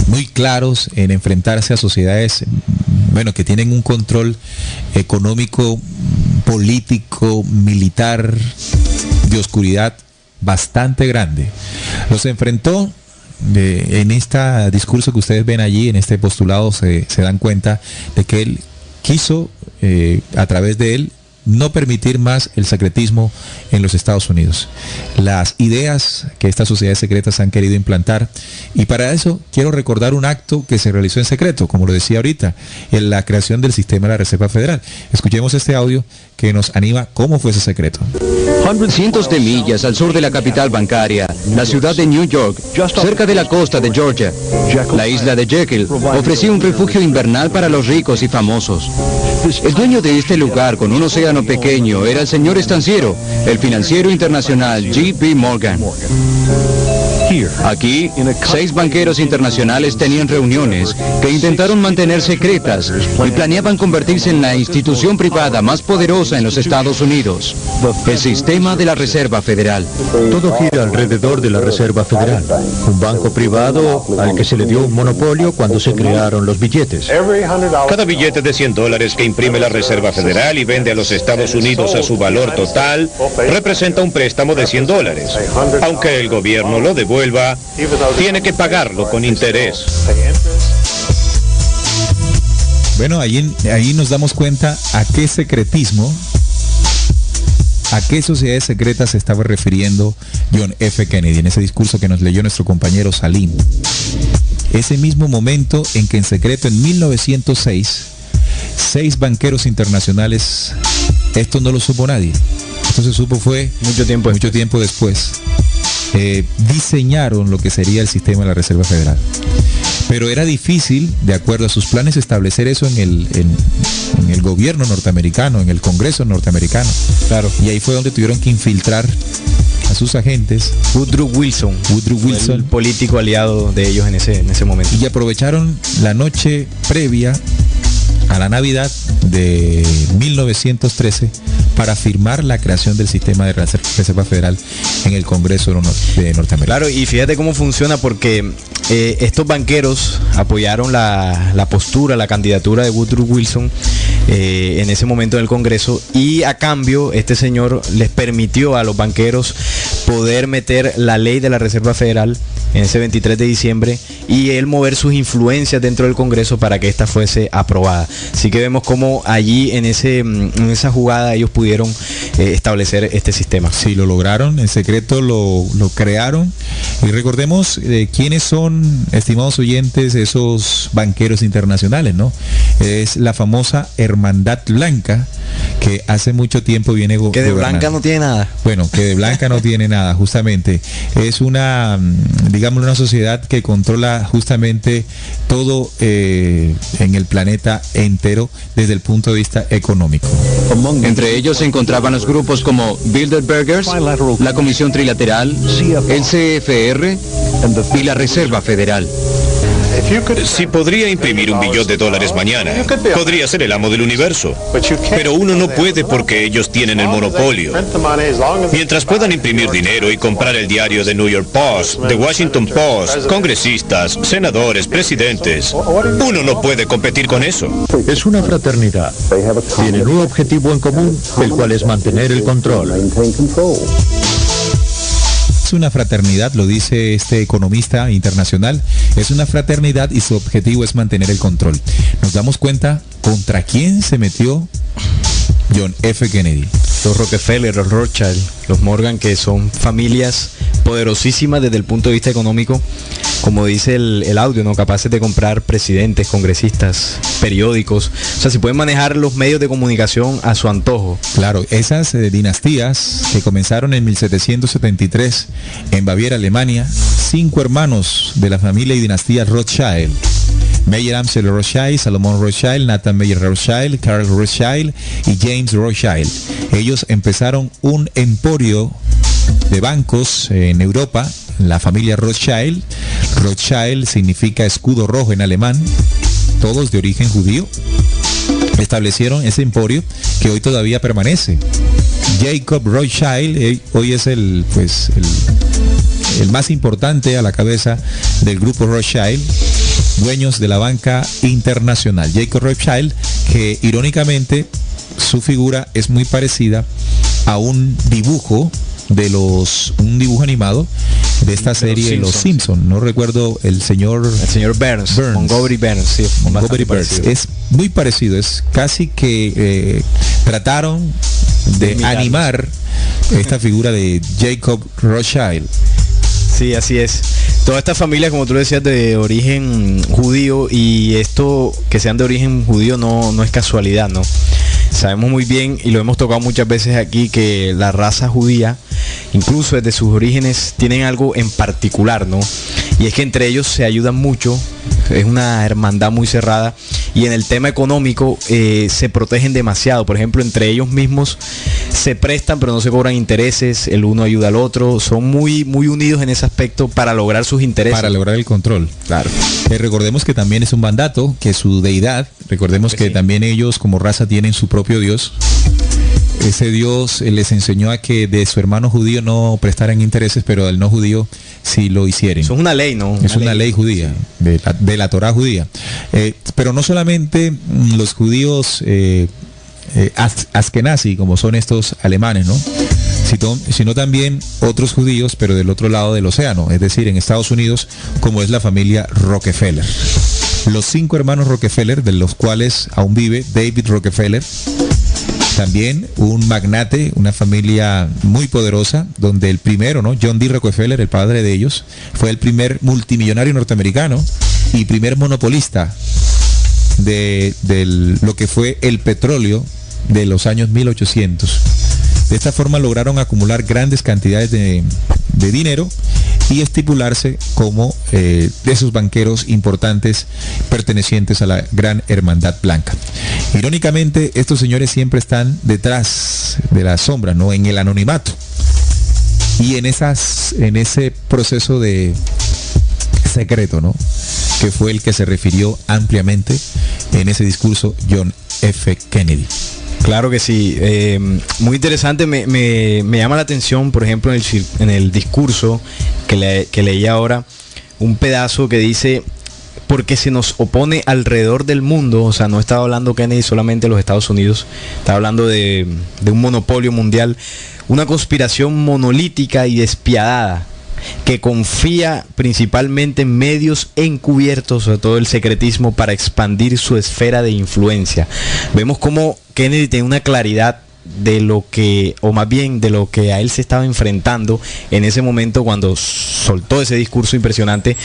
muy claros, en enfrentarse a sociedades, bueno, que tienen un control económico, político, militar, de oscuridad bastante grande. Los enfrentó en este discurso que ustedes ven allí, en este postulado, se dan cuenta de que él quiso, a través de él, no permitir más el secretismo en los Estados Unidos. Las ideas que estas sociedades secretas han querido implantar, y para eso quiero recordar un acto que se realizó en secreto, como lo decía ahorita, en la creación del sistema de la Reserva Federal. Escuchemos este audio que nos anima cómo fue ese secreto. Cientos de millas al sur de la capital bancaria, la ciudad de New York, cerca de la costa de Georgia, la isla de Jekyll ofrecía un refugio invernal para los ricos y famosos. El dueño de este lugar con un océano pequeño era el señor estanciero, el financiero internacional J.P. Morgan. Aquí, 6 banqueros internacionales tenían reuniones que intentaron mantener secretas y planeaban convertirse en la institución privada más poderosa en los Estados Unidos, el sistema de la Reserva Federal. Todo gira alrededor de la Reserva Federal, un banco privado al que se le dio un monopolio cuando se crearon los billetes. Cada billete de $100 que imprime la Reserva Federal y vende a los Estados Unidos a su valor total representa un préstamo de $100. Aunque el gobierno lo devuelva, tiene que pagarlo con interés. Bueno, ahí nos damos cuenta a qué secretismo, a qué sociedades secretas se estaba refiriendo John F. Kennedy en ese discurso que nos leyó nuestro compañero Salim. Ese mismo momento en que en secreto en 1906, 6 banqueros internacionales, esto no lo supo nadie. Esto se supo fue mucho tiempo después. Diseñaron lo que sería el sistema de la Reserva Federal. Pero era difícil, de acuerdo a sus planes, establecer eso en el gobierno norteamericano, en el Congreso norteamericano. Claro. Y ahí fue donde tuvieron que infiltrar a sus agentes. Woodrow Wilson, el político aliado de ellos en ese momento. Y aprovecharon la noche previa a la Navidad de 1913 para firmar la creación del sistema de Reserva Federal en el Congreso de Norteamérica. Claro, y fíjate cómo funciona, porque estos banqueros apoyaron la postura, la candidatura de Woodrow Wilson en ese momento en el Congreso, y a cambio este señor les permitió a los banqueros poder meter la ley de la Reserva Federal en ese 23 de diciembre y él mover sus influencias dentro del Congreso para que esta fuese aprobada. Así que vemos cómo allí en esa jugada ellos pudieron establecer este sistema. Sí, lo lograron, en secreto lo crearon. Y recordemos quiénes son, estimados oyentes, esos banqueros internacionales, ¿no? Es la famosa Hermandad Blanca, que hace mucho tiempo viene gobernando. Que de blanca no tiene nada. Bueno, que de blanca no tiene nada, justamente. Es una, digamos, una sociedad que controla justamente todo en el planeta entero desde el punto de vista económico. Entre ellos se encontraban los grupos como Bilderbergers, la Comisión Trilateral, el CFR y la Reserva Federal. Si podría imprimir un billón de dólares mañana, podría ser el amo del universo. Pero uno no puede porque ellos tienen el monopolio. Mientras puedan imprimir dinero y comprar el diario The New York Post, The Washington Post, congresistas, senadores, presidentes, uno no puede competir con eso. Es una fraternidad. Tienen un objetivo en común, el cual es mantener el control. Es una fraternidad, lo dice este economista internacional, es una fraternidad y su objetivo es mantener el control. Nos damos cuenta contra quién se metió John F. Kennedy. Los Rockefeller, los Rothschild, los Morgan, que son familias poderosísimas desde el punto de vista económico, como dice el audio, ¿no? Capaces de comprar presidentes, congresistas, periódicos. O sea, si pueden manejar los medios de comunicación a su antojo. Claro, esas dinastías que comenzaron en 1773 en Baviera, Alemania, 5 hermanos de la familia y dinastía Rothschild. Meyer Amschel Rothschild, Salomón Rothschild, Nathan Meyer Rothschild, Carl Rothschild y James Rothschild. Ellos empezaron un emporio de bancos en Europa, la familia Rothschild. Rothschild significa escudo rojo en alemán, todos de origen judío. Establecieron ese emporio que hoy todavía permanece. Jacob Rothschild hoy es el más importante a la cabeza del grupo Rothschild, dueños de la banca internacional. Jacob Rothschild, que irónicamente su figura es muy parecida a un dibujo animado de esta serie Los Simpsons. No recuerdo el señor Burns. Montgomery Burns, sí, Montgomery Burns. Es muy parecido, es casi que trataron de animar esta figura de Jacob Rothschild. Sí, así es. Toda esta familia, como tú lo decías, de origen judío, y esto que sean de origen judío no es casualidad, ¿no? Sabemos muy bien, y lo hemos tocado muchas veces aquí, que la raza judía, incluso desde sus orígenes, tienen algo en particular, ¿no? Y es que entre ellos se ayudan mucho, es una hermandad muy cerrada, y en el tema económico se protegen demasiado. Por ejemplo, entre ellos mismos se prestan pero no se cobran intereses, el uno ayuda al otro, son muy, muy unidos en ese aspecto para lograr sus intereses. Para lograr el control. Claro. Recordemos que también es un mandato, que su deidad, recordemos que también ellos como raza tienen su propio Dios. Ese Dios les enseñó a que de su hermano judío no prestaran intereses, pero del no judío sí lo hicieran. Eso es una ley, ¿no? Es una ley judía, de la Torá judía. Pero no solamente los judíos askenazi, como son estos alemanes, ¿no? Sino también otros judíos, pero del otro lado del océano, es decir, en Estados Unidos, como es la familia Rockefeller. Los 5 hermanos Rockefeller, de los cuales aún vive David Rockefeller, también un magnate, una familia muy poderosa, donde el primero, ¿no? John D. Rockefeller, el padre de ellos, fue el primer multimillonario norteamericano y primer monopolista de lo que fue el petróleo de los años 1800. De esta forma lograron acumular grandes cantidades de dinero y estipularse como de esos banqueros importantes pertenecientes a la Gran Hermandad Blanca. Irónicamente, estos señores siempre están detrás de las sombras, ¿no? En el anonimato. Y en ese proceso de secreto, ¿no? Que fue el que se refirió ampliamente en ese discurso John F. Kennedy. Claro que sí, muy interesante, me llama la atención, por ejemplo, en el discurso que leí ahora, un pedazo que dice, porque se nos opone alrededor del mundo, o sea, no estaba hablando Kennedy solamente de los Estados Unidos, estaba hablando de un monopolio mundial, una conspiración monolítica y despiadada, que confía principalmente en medios encubiertos, sobre todo el secretismo, para expandir su esfera de influencia. Vemos cómo Kennedy tiene una claridad de lo que, o más bien de lo que a él se estaba enfrentando en ese momento cuando soltó ese discurso impresionante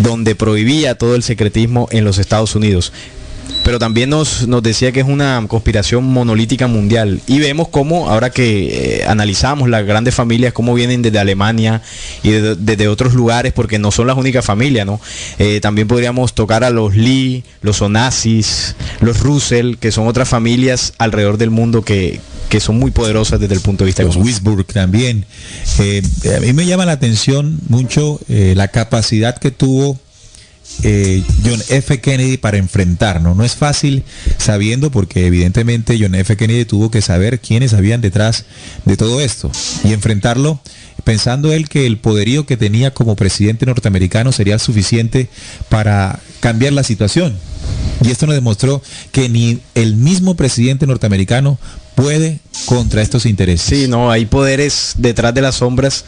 donde prohibía todo el secretismo en los Estados Unidos. Pero también nos decía que es una conspiración monolítica mundial. Y vemos cómo, ahora que analizamos las grandes familias, cómo vienen desde Alemania y desde otros lugares, porque no son las únicas familias, ¿no? También podríamos tocar a los Lee, los Onassis, los Russell, que son otras familias alrededor del mundo que son muy poderosas desde el punto de vista los Wisburg también. A mí me llama la atención mucho la capacidad que tuvo John F. Kennedy para enfrentar, ¿no? Es fácil sabiendo, porque evidentemente John F. Kennedy tuvo que saber quiénes habían detrás de todo esto y enfrentarlo pensando él que el poderío que tenía como presidente norteamericano sería suficiente para cambiar la situación. Y esto nos demostró que ni el mismo presidente norteamericano puede contra estos intereses. Sí, no, hay poderes detrás de las sombras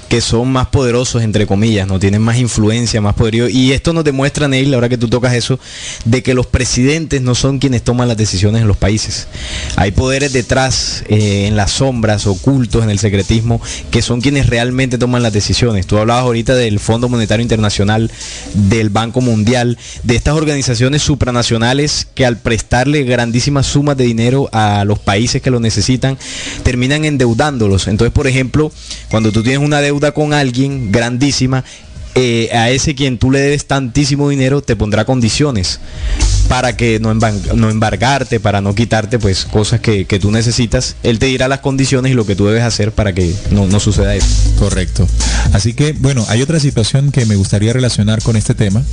que son más poderosos, entre comillas, no tienen más influencia, más poderío. Y esto nos demuestra, Neil, ahora que tú tocas eso, de que los presidentes no son quienes toman las decisiones en los países. Hay poderes detrás, en las sombras, ocultos en el secretismo, que son quienes realmente toman las decisiones. Tú hablabas ahorita del Fondo Monetario Internacional, del Banco Mundial, de estas organizaciones supranacionales que al prestarle grandísimas sumas de dinero a los países que lo necesitan, terminan endeudándolos. Entonces, por ejemplo, cuando tú tienes una deuda con alguien grandísima, a ese quien tú le debes tantísimo dinero te pondrá condiciones para que no embargarte, para no quitarte pues cosas que tú necesitas. Él te dirá las condiciones y lo que tú debes hacer para que no suceda eso. Correcto. Así que bueno, hay otra situación que me gustaría relacionar con este tema,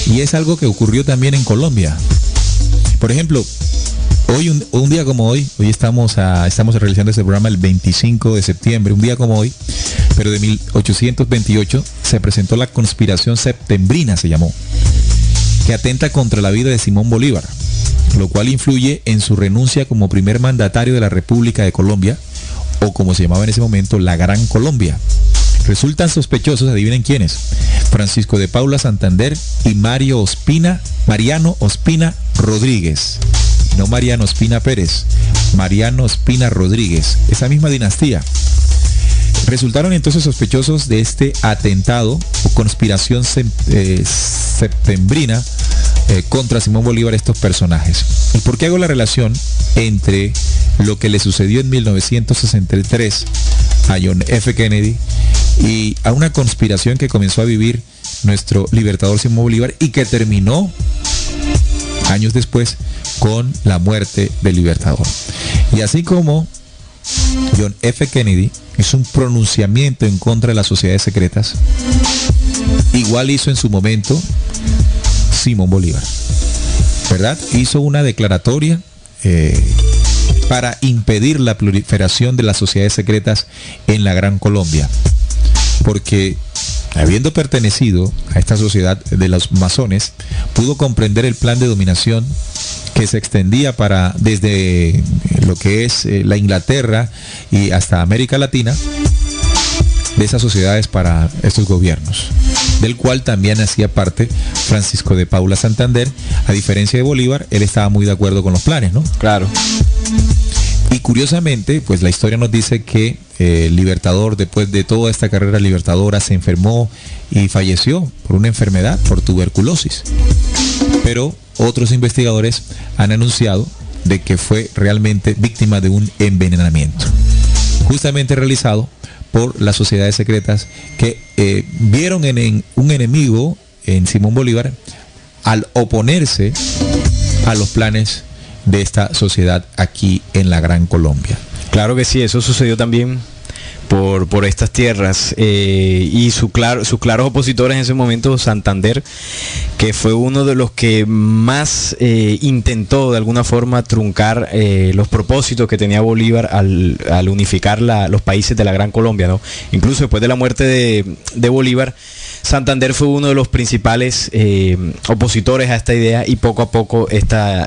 y es algo que ocurrió también en Colombia. Por ejemplo, hoy, un día como hoy estamos realizando este programa el 25 de septiembre, un día como hoy, pero de 1828, se presentó la conspiración septembrina, se llamó, que atenta contra la vida de Simón Bolívar, lo cual influye en su renuncia como primer mandatario de la República de Colombia, o como se llamaba en ese momento, la Gran Colombia. Resultan sospechosos, adivinen quiénes: Francisco de Paula Santander y Mariano Ospina Rodríguez. No Mariano Ospina Pérez, Mariano Ospina Rodríguez, esa misma dinastía. Resultaron entonces sospechosos de este atentado o conspiración septembrina contra Simón Bolívar, estos personajes. ¿Y por qué hago la relación entre lo que le sucedió en 1963 a John F. Kennedy y a una conspiración que comenzó a vivir nuestro libertador Simón Bolívar y que terminó años después, con la muerte del Libertador. Y así como John F. Kennedy hizo un pronunciamiento en contra de las sociedades secretas, igual hizo en su momento Simón Bolívar, ¿verdad? Hizo una declaratoria para impedir la proliferación de las sociedades secretas en la Gran Colombia, porque habiendo pertenecido a esta sociedad de los masones, pudo comprender el plan de dominación que se extendía desde lo que es la Inglaterra y hasta América Latina, de esas sociedades para estos gobiernos, del cual también hacía parte Francisco de Paula Santander. A diferencia de Bolívar, él estaba muy de acuerdo con los planes, ¿no? Claro. Y curiosamente, pues la historia nos dice que el Libertador, después de toda esta carrera libertadora, se enfermó y falleció por una enfermedad, por tuberculosis. Pero otros investigadores han anunciado de que fue realmente víctima de un envenenamiento, justamente realizado por las sociedades secretas que vieron en un enemigo en Simón Bolívar al oponerse a los planes de esta sociedad aquí en la Gran Colombia. Claro que sí, eso sucedió también por estas tierras, y sus claros opositores en ese momento, Santander, que fue uno de los que más intentó de alguna forma truncar los propósitos que tenía Bolívar al unificar los países de la Gran Colombia, ¿no? Incluso después de la muerte de Bolívar, Santander fue uno de los principales opositores a esta idea, y poco a poco esta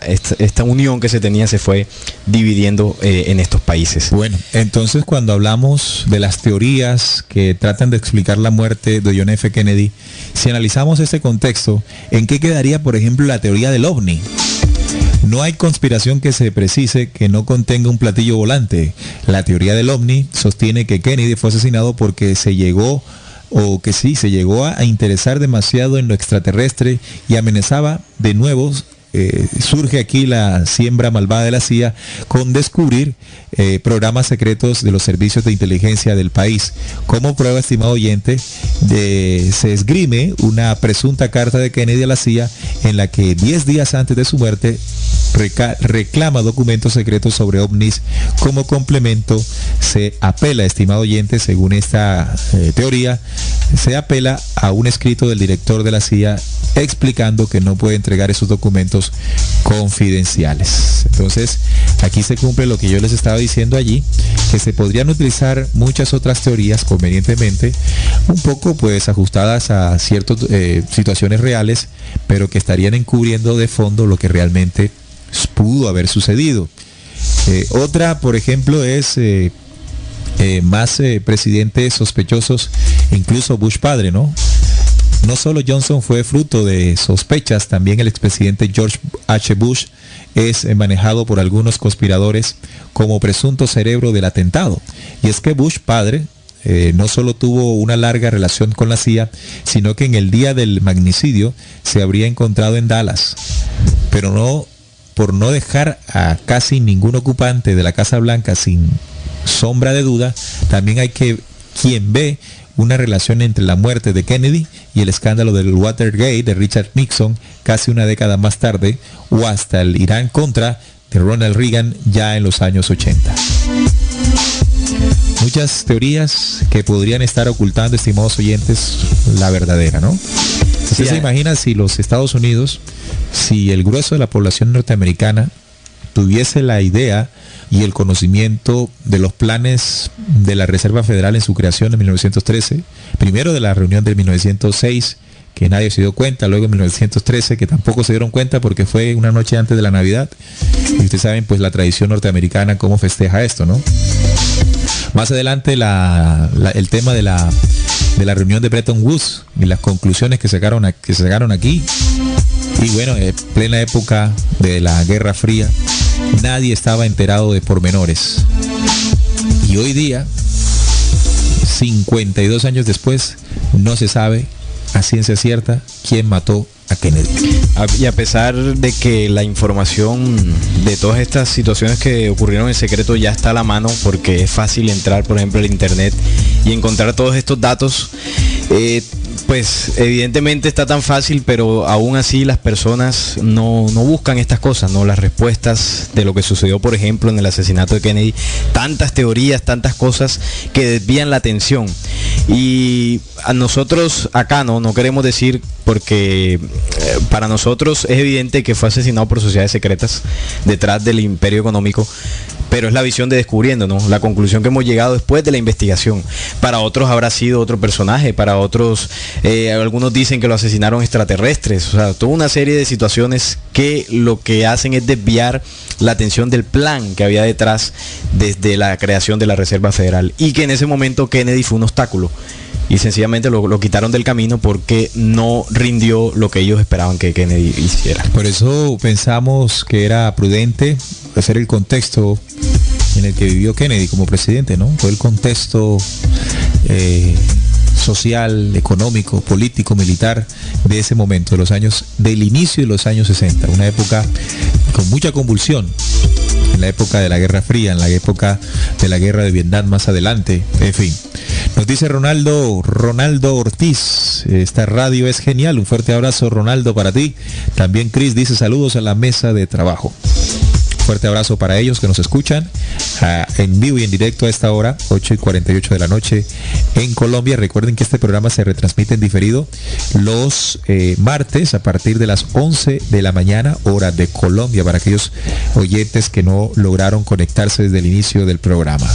unión que se tenía se fue dividiendo en estos países. Bueno, entonces cuando hablamos de las teorías que tratan de explicar la muerte de John F. Kennedy, si analizamos este contexto, ¿en qué quedaría, por ejemplo, la teoría del ovni? No hay conspiración que se precise que no contenga un platillo volante. La teoría del ovni sostiene que Kennedy fue asesinado porque se llegó a interesar demasiado en lo extraterrestre y amenazaba de nuevo. Surge aquí la siembra malvada de la CIA con descubrir programas secretos de los servicios de inteligencia del país. Como prueba, estimado oyente, se esgrime una presunta carta de Kennedy a la CIA en la que 10 días antes de su muerte reclama documentos secretos sobre ovnis. Como complemento, se apela, estimado oyente, según esta teoría, se apela a un escrito del director de la CIA explicando que no puede entregar esos documentos confidenciales. Entonces, aquí se cumple lo que yo les estaba diciendo allí, que se podrían utilizar muchas otras teorías convenientemente, un poco pues ajustadas a ciertas situaciones reales, pero que estarían encubriendo de fondo lo que realmente pudo haber sucedido. Otra, por ejemplo, es más presidentes sospechosos, incluso Bush padre, ¿no? No solo Johnson fue fruto de sospechas, también el expresidente George H. Bush es manejado por algunos conspiradores como presunto cerebro del atentado. Y es que Bush padre no solo tuvo una larga relación con la CIA, sino que en el día del magnicidio se habría encontrado en Dallas, pero no por no dejar a casi ningún ocupante de la Casa Blanca sin sombra de duda, también hay quien ve una relación entre la muerte de Kennedy y el escándalo del Watergate de Richard Nixon casi una década más tarde, o hasta el Irán Contra de Ronald Reagan ya en los años 80. Muchas teorías que podrían estar ocultando, estimados oyentes, la verdadera, ¿no? ¿Usted se imagina si los Estados Unidos, si el grueso de la población norteamericana tuviese la idea y el conocimiento de los planes de la Reserva Federal en su creación en 1913, primero de la reunión de 1906, que nadie se dio cuenta, luego en 1913, que tampoco se dieron cuenta porque fue una noche antes de la Navidad, y ustedes saben pues la tradición norteamericana cómo festeja esto, ¿no? Más adelante el tema de la reunión de Bretton Woods y las conclusiones que sacaron aquí, y bueno, en plena época de la Guerra Fría, nadie estaba enterado de pormenores. Y hoy día, 52 años después, no se sabe a ciencia cierta quién mató a Kennedy. Y a pesar de que la información de todas estas situaciones que ocurrieron en secreto ya está a la mano, porque es fácil entrar, por ejemplo, al internet y encontrar todos estos datos, pues evidentemente está tan fácil, pero aún así las personas no buscan estas cosas, no las respuestas de lo que sucedió, por ejemplo, en el asesinato de Kennedy. Tantas teorías, tantas cosas que desvían la atención. Y a nosotros acá no queremos decir, porque para nosotros es evidente que fue asesinado por sociedades secretas detrás del imperio económico, pero es la visión de Descubriendo, ¿no? La conclusión que hemos llegado después de la investigación. Para otros habrá sido otro personaje, para otros, algunos dicen que lo asesinaron extraterrestres, o sea, toda una serie de situaciones que lo que hacen es desviar la atención del plan que había detrás desde la creación de la Reserva Federal, y que en ese momento Kennedy fue un obstáculo. Y sencillamente lo quitaron del camino porque no rindió lo que ellos esperaban que Kennedy hiciera. Por eso pensamos que era prudente hacer el contexto en el que vivió Kennedy como presidente, ¿no? Todo el contexto social, económico, político, militar de ese momento, del inicio de los años 60, una época con mucha convulsión. En la época de la Guerra Fría, en la época de la Guerra de Vietnam más adelante, en fin. Nos dice Ronaldo Ortiz, esta radio es genial, un fuerte abrazo, Ronaldo, para ti. También Cris dice saludos a la mesa de trabajo. Fuerte abrazo para ellos que nos escuchan en vivo y en directo a esta hora, 8:48 de la noche en Colombia. Recuerden que este programa se retransmite en diferido los martes a partir de las 11 de la mañana, hora de Colombia, para aquellos oyentes que no lograron conectarse desde el inicio del programa.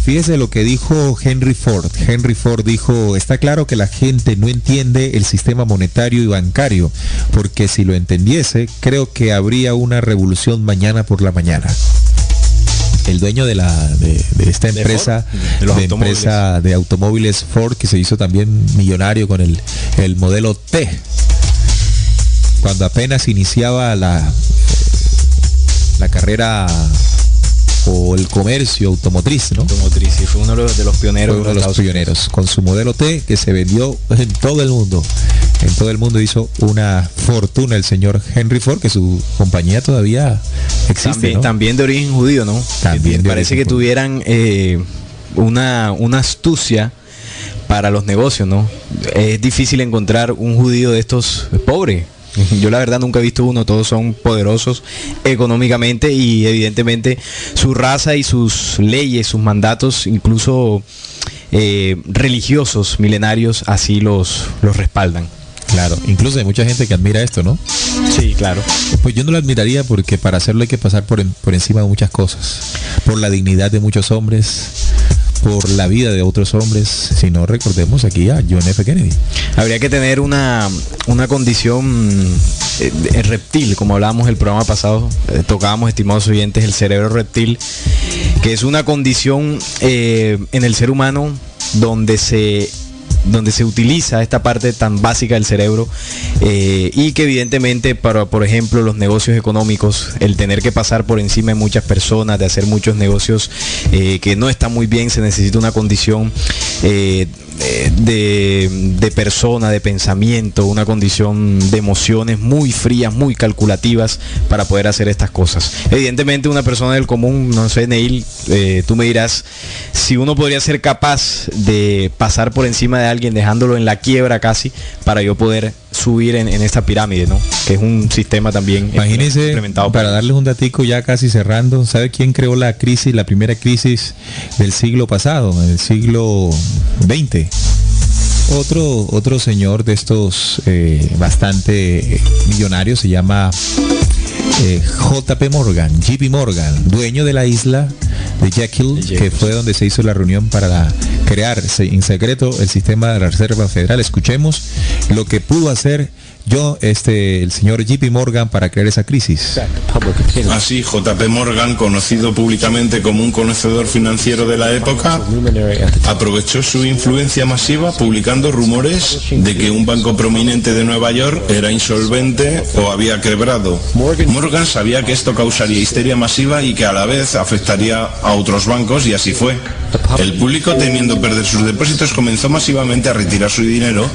Fíjese lo que dijo Henry Ford. Henry Ford dijo, está claro que la gente no entiende el sistema monetario y bancario, porque si lo entendiese, creo que habría una revolución mañana por la mañana. El dueño de esta empresa, empresa de automóviles Ford, que se hizo también millonario con el modelo T, cuando apenas iniciaba la carrera o el comercio automotriz, ¿no? Automotriz, sí, fue uno de los pioneros. Fue uno de los pioneros, con su modelo T, que se vendió en todo el mundo. En todo el mundo hizo una fortuna el señor Henry Ford, que su compañía todavía existe, también, ¿no? También de origen judío, ¿no? También parece que tuvieran una astucia para los negocios, ¿no? Es difícil encontrar un judío de estos pobre. Yo la verdad nunca he visto uno, todos son poderosos económicamente y evidentemente su raza y sus leyes, sus mandatos, incluso religiosos milenarios, así los respaldan. Claro, incluso hay mucha gente que admira esto, ¿no? Sí, claro. Pues yo no lo admiraría porque para hacerlo hay que pasar por encima de muchas cosas, por la dignidad de muchos hombres, por la vida de otros hombres. Si no, recordemos aquí a John F. Kennedy. Habría que tener una condición reptil, como hablábamos el programa pasado, tocábamos, estimados oyentes, el cerebro reptil, que es una condición en el ser humano donde se utiliza esta parte tan básica del cerebro y que evidentemente para, por ejemplo, los negocios económicos, el tener que pasar por encima de muchas personas, de hacer muchos negocios que no están muy bien, se necesita una condición de persona, de pensamiento, una condición de emociones muy frías, muy calculativas para poder hacer estas cosas. Evidentemente una persona del común, no sé, Neil, tú me dirás si uno podría ser capaz de pasar por encima de alguien dejándolo en la quiebra casi para yo poder subir en esta pirámide, ¿no? Que es un sistema también imagínense, implementado para darles un datico ya casi cerrando. ¿Sabe quién creó la primera crisis del siglo pasado, en el siglo XX? Otro señor de estos bastante millonarios, se llama JP Morgan, dueño de la isla de Jekyll, que fue donde se hizo la reunión para crear en secreto el sistema de la Reserva Federal. Escuchemos lo que pudo hacer el señor JP Morgan para crear esa crisis. Así, JP Morgan, conocido públicamente como un conocedor financiero de la época, aprovechó su influencia masiva publicando rumores de que un banco prominente de Nueva York era insolvente o había quebrado. Morgan sabía que esto causaría histeria masiva y que a la vez afectaría a otros bancos, y así fue. El público, temiendo perder sus depósitos, comenzó masivamente a retirar su dinero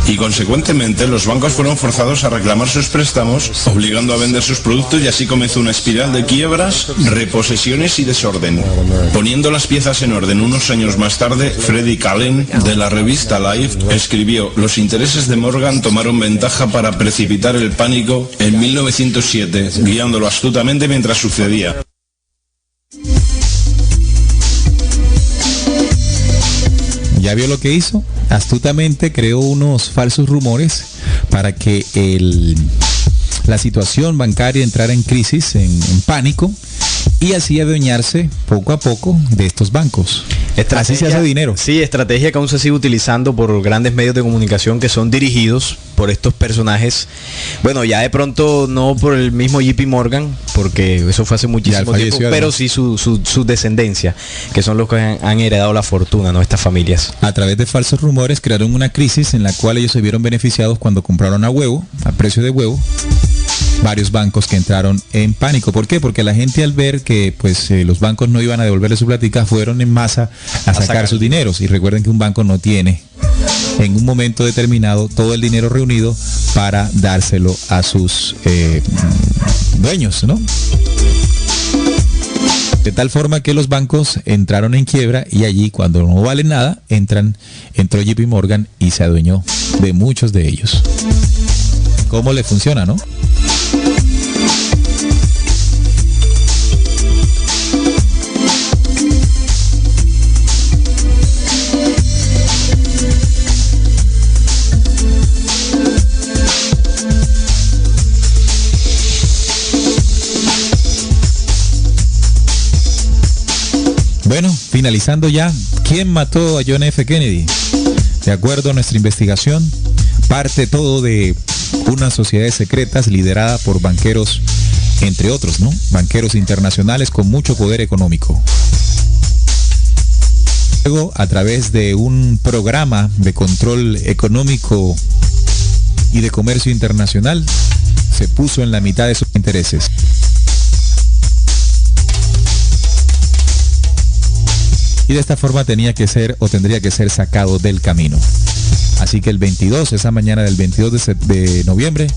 y consecuentemente los bancos fueron vieron forzados a reclamar sus préstamos, obligando a vender sus productos, y así comenzó una espiral de quiebras, reposesiones y desorden. Poniendo las piezas en orden unos años más tarde, Freddy Callen, de la revista Life, escribió: los intereses de Morgan tomaron ventaja para precipitar el pánico en 1907, guiándolo astutamente mientras sucedía. ¿Ya vio lo que hizo? Astutamente creó unos falsos rumores para que la situación bancaria entrara en crisis, en pánico, y así adueñarse poco a poco de estos bancos. Así se hace dinero. Sí, estrategia que aún se sigue utilizando por grandes medios de comunicación que son dirigidos por estos personajes. Bueno, ya de pronto no por el mismo JP Morgan, porque eso fue hace muchísimo tiempo, pero sí su descendencia, que son los que han heredado la fortuna, ¿no? Estas familias. A través de falsos rumores crearon una crisis en la cual ellos se vieron beneficiados cuando compraron a precio de huevo, varios bancos que entraron en pánico. ¿Por qué? Porque la gente, al ver que los bancos no iban a devolverle su plática, fueron en masa a sacar sus dineros. Y recuerden que un banco no tiene en un momento determinado todo el dinero reunido para dárselo a sus dueños, ¿no? De tal forma que los bancos entraron en quiebra, y allí, cuando no vale nada, entró JP Morgan y se adueñó de muchos de ellos. ¿Cómo le funciona, no? Bueno, finalizando ya, ¿quién mató a John F. Kennedy? De acuerdo a nuestra investigación, parte todo de unas sociedades secretas lideradas por banqueros, entre otros, ¿no? Banqueros internacionales con mucho poder económico. Luego, a través de un programa de control económico y de comercio internacional, se puso en la mitad de sus intereses. Y de esta forma tendría que ser sacado del camino. Así que esa mañana del 22 de noviembre,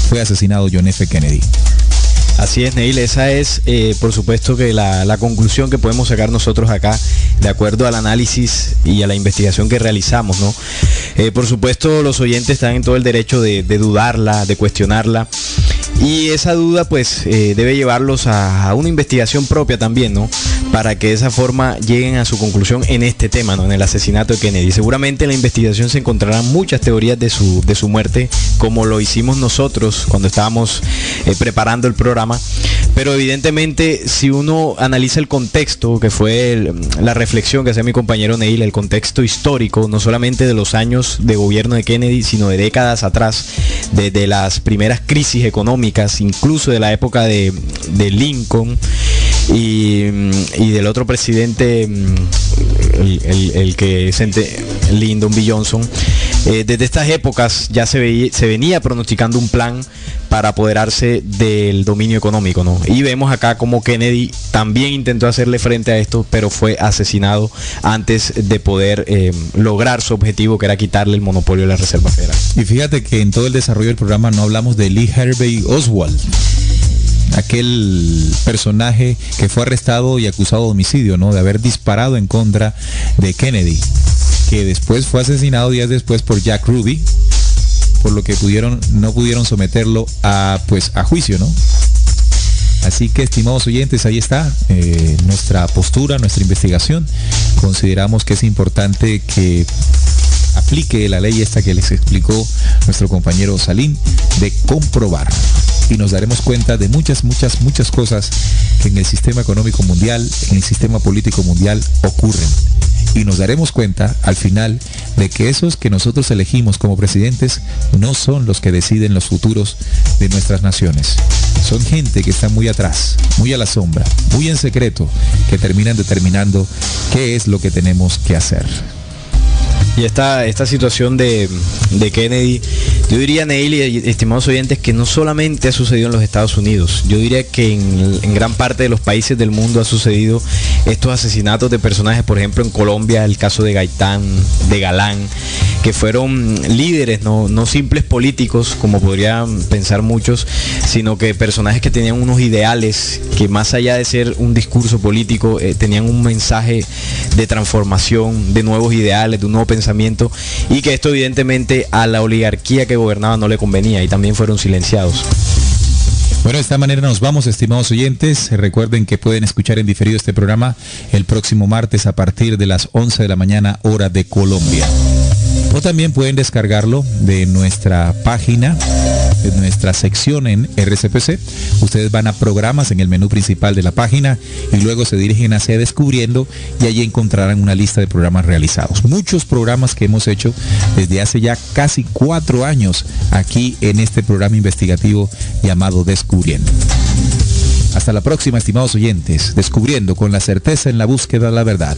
fue asesinado John F. Kennedy. Así es, Neil, esa es por supuesto que la conclusión que podemos sacar nosotros acá, de acuerdo al análisis y a la investigación que realizamos, ¿no? Por supuesto, los oyentes están en todo el derecho de dudarla, de cuestionarla, y esa duda debe llevarlos a una investigación propia también, ¿no? Para que de esa forma lleguen a su conclusión en este tema, ¿no? En el asesinato de Kennedy. Seguramente en la investigación se encontrarán muchas teorías de su muerte, como lo hicimos nosotros cuando estábamos preparando el programa. Pero evidentemente, si uno analiza el contexto, que fue la reflexión que hacía mi compañero Neil, el contexto histórico, no solamente de los años de gobierno de Kennedy, sino de décadas atrás, desde las primeras crisis económicas, incluso de la época de Lincoln y del otro presidente, Lyndon B. Johnson. Desde estas épocas ya se venía pronosticando un plan para apoderarse del dominio económico, ¿no? Y vemos acá como Kennedy también intentó hacerle frente a esto, pero fue asesinado antes de poder lograr su objetivo, que era quitarle el monopolio de la Reserva Federal. Y fíjate que en todo el desarrollo del programa no hablamos de Lee Harvey Oswald, aquel personaje que fue arrestado y acusado de homicidio, ¿no? De haber disparado en contra de Kennedy, que después fue asesinado días después por Jack Ruby, por lo que no pudieron someterlo a juicio, ¿no? Así que, estimados oyentes, ahí está nuestra postura, nuestra investigación. Consideramos que es importante que aplique la ley esta que les explicó nuestro compañero Salim, de comprobar. Y nos daremos cuenta de muchas cosas que en el sistema económico mundial, en el sistema político mundial ocurren. Y nos daremos cuenta al final de que esos que nosotros elegimos como presidentes no son los que deciden los futuros de nuestras naciones. Son gente que está muy atrás, muy a la sombra, muy en secreto, que terminan determinando qué es lo que tenemos que hacer. Y esta situación de Kennedy, yo diría, Neil y estimados oyentes, que no solamente ha sucedido en los Estados Unidos, yo diría que en gran parte de los países del mundo ha sucedido estos asesinatos de personajes. Por ejemplo, en Colombia, el caso de Gaitán, de Galán, que fueron líderes, no simples políticos, como podrían pensar muchos, sino que personajes que tenían unos ideales, que más allá de ser un discurso político, tenían un mensaje de transformación, de nuevos ideales, de un nuevo pensamiento, y que esto evidentemente a la oligarquía que gobernaba no le convenía, y también fueron silenciados. Bueno, de esta manera nos vamos, estimados oyentes. Recuerden que pueden escuchar en diferido este programa el próximo martes a partir de las 11 de la mañana, hora de Colombia. O también pueden descargarlo de nuestra página, de nuestra sección en RCPC. Ustedes van a programas en el menú principal de la página y luego se dirigen hacia Descubriendo, y allí encontrarán una lista de programas realizados. Muchos programas que hemos hecho desde hace ya casi 4 años aquí en este programa investigativo llamado Descubriendo. Hasta la próxima, estimados oyentes. Descubriendo con la certeza en la búsqueda de la verdad.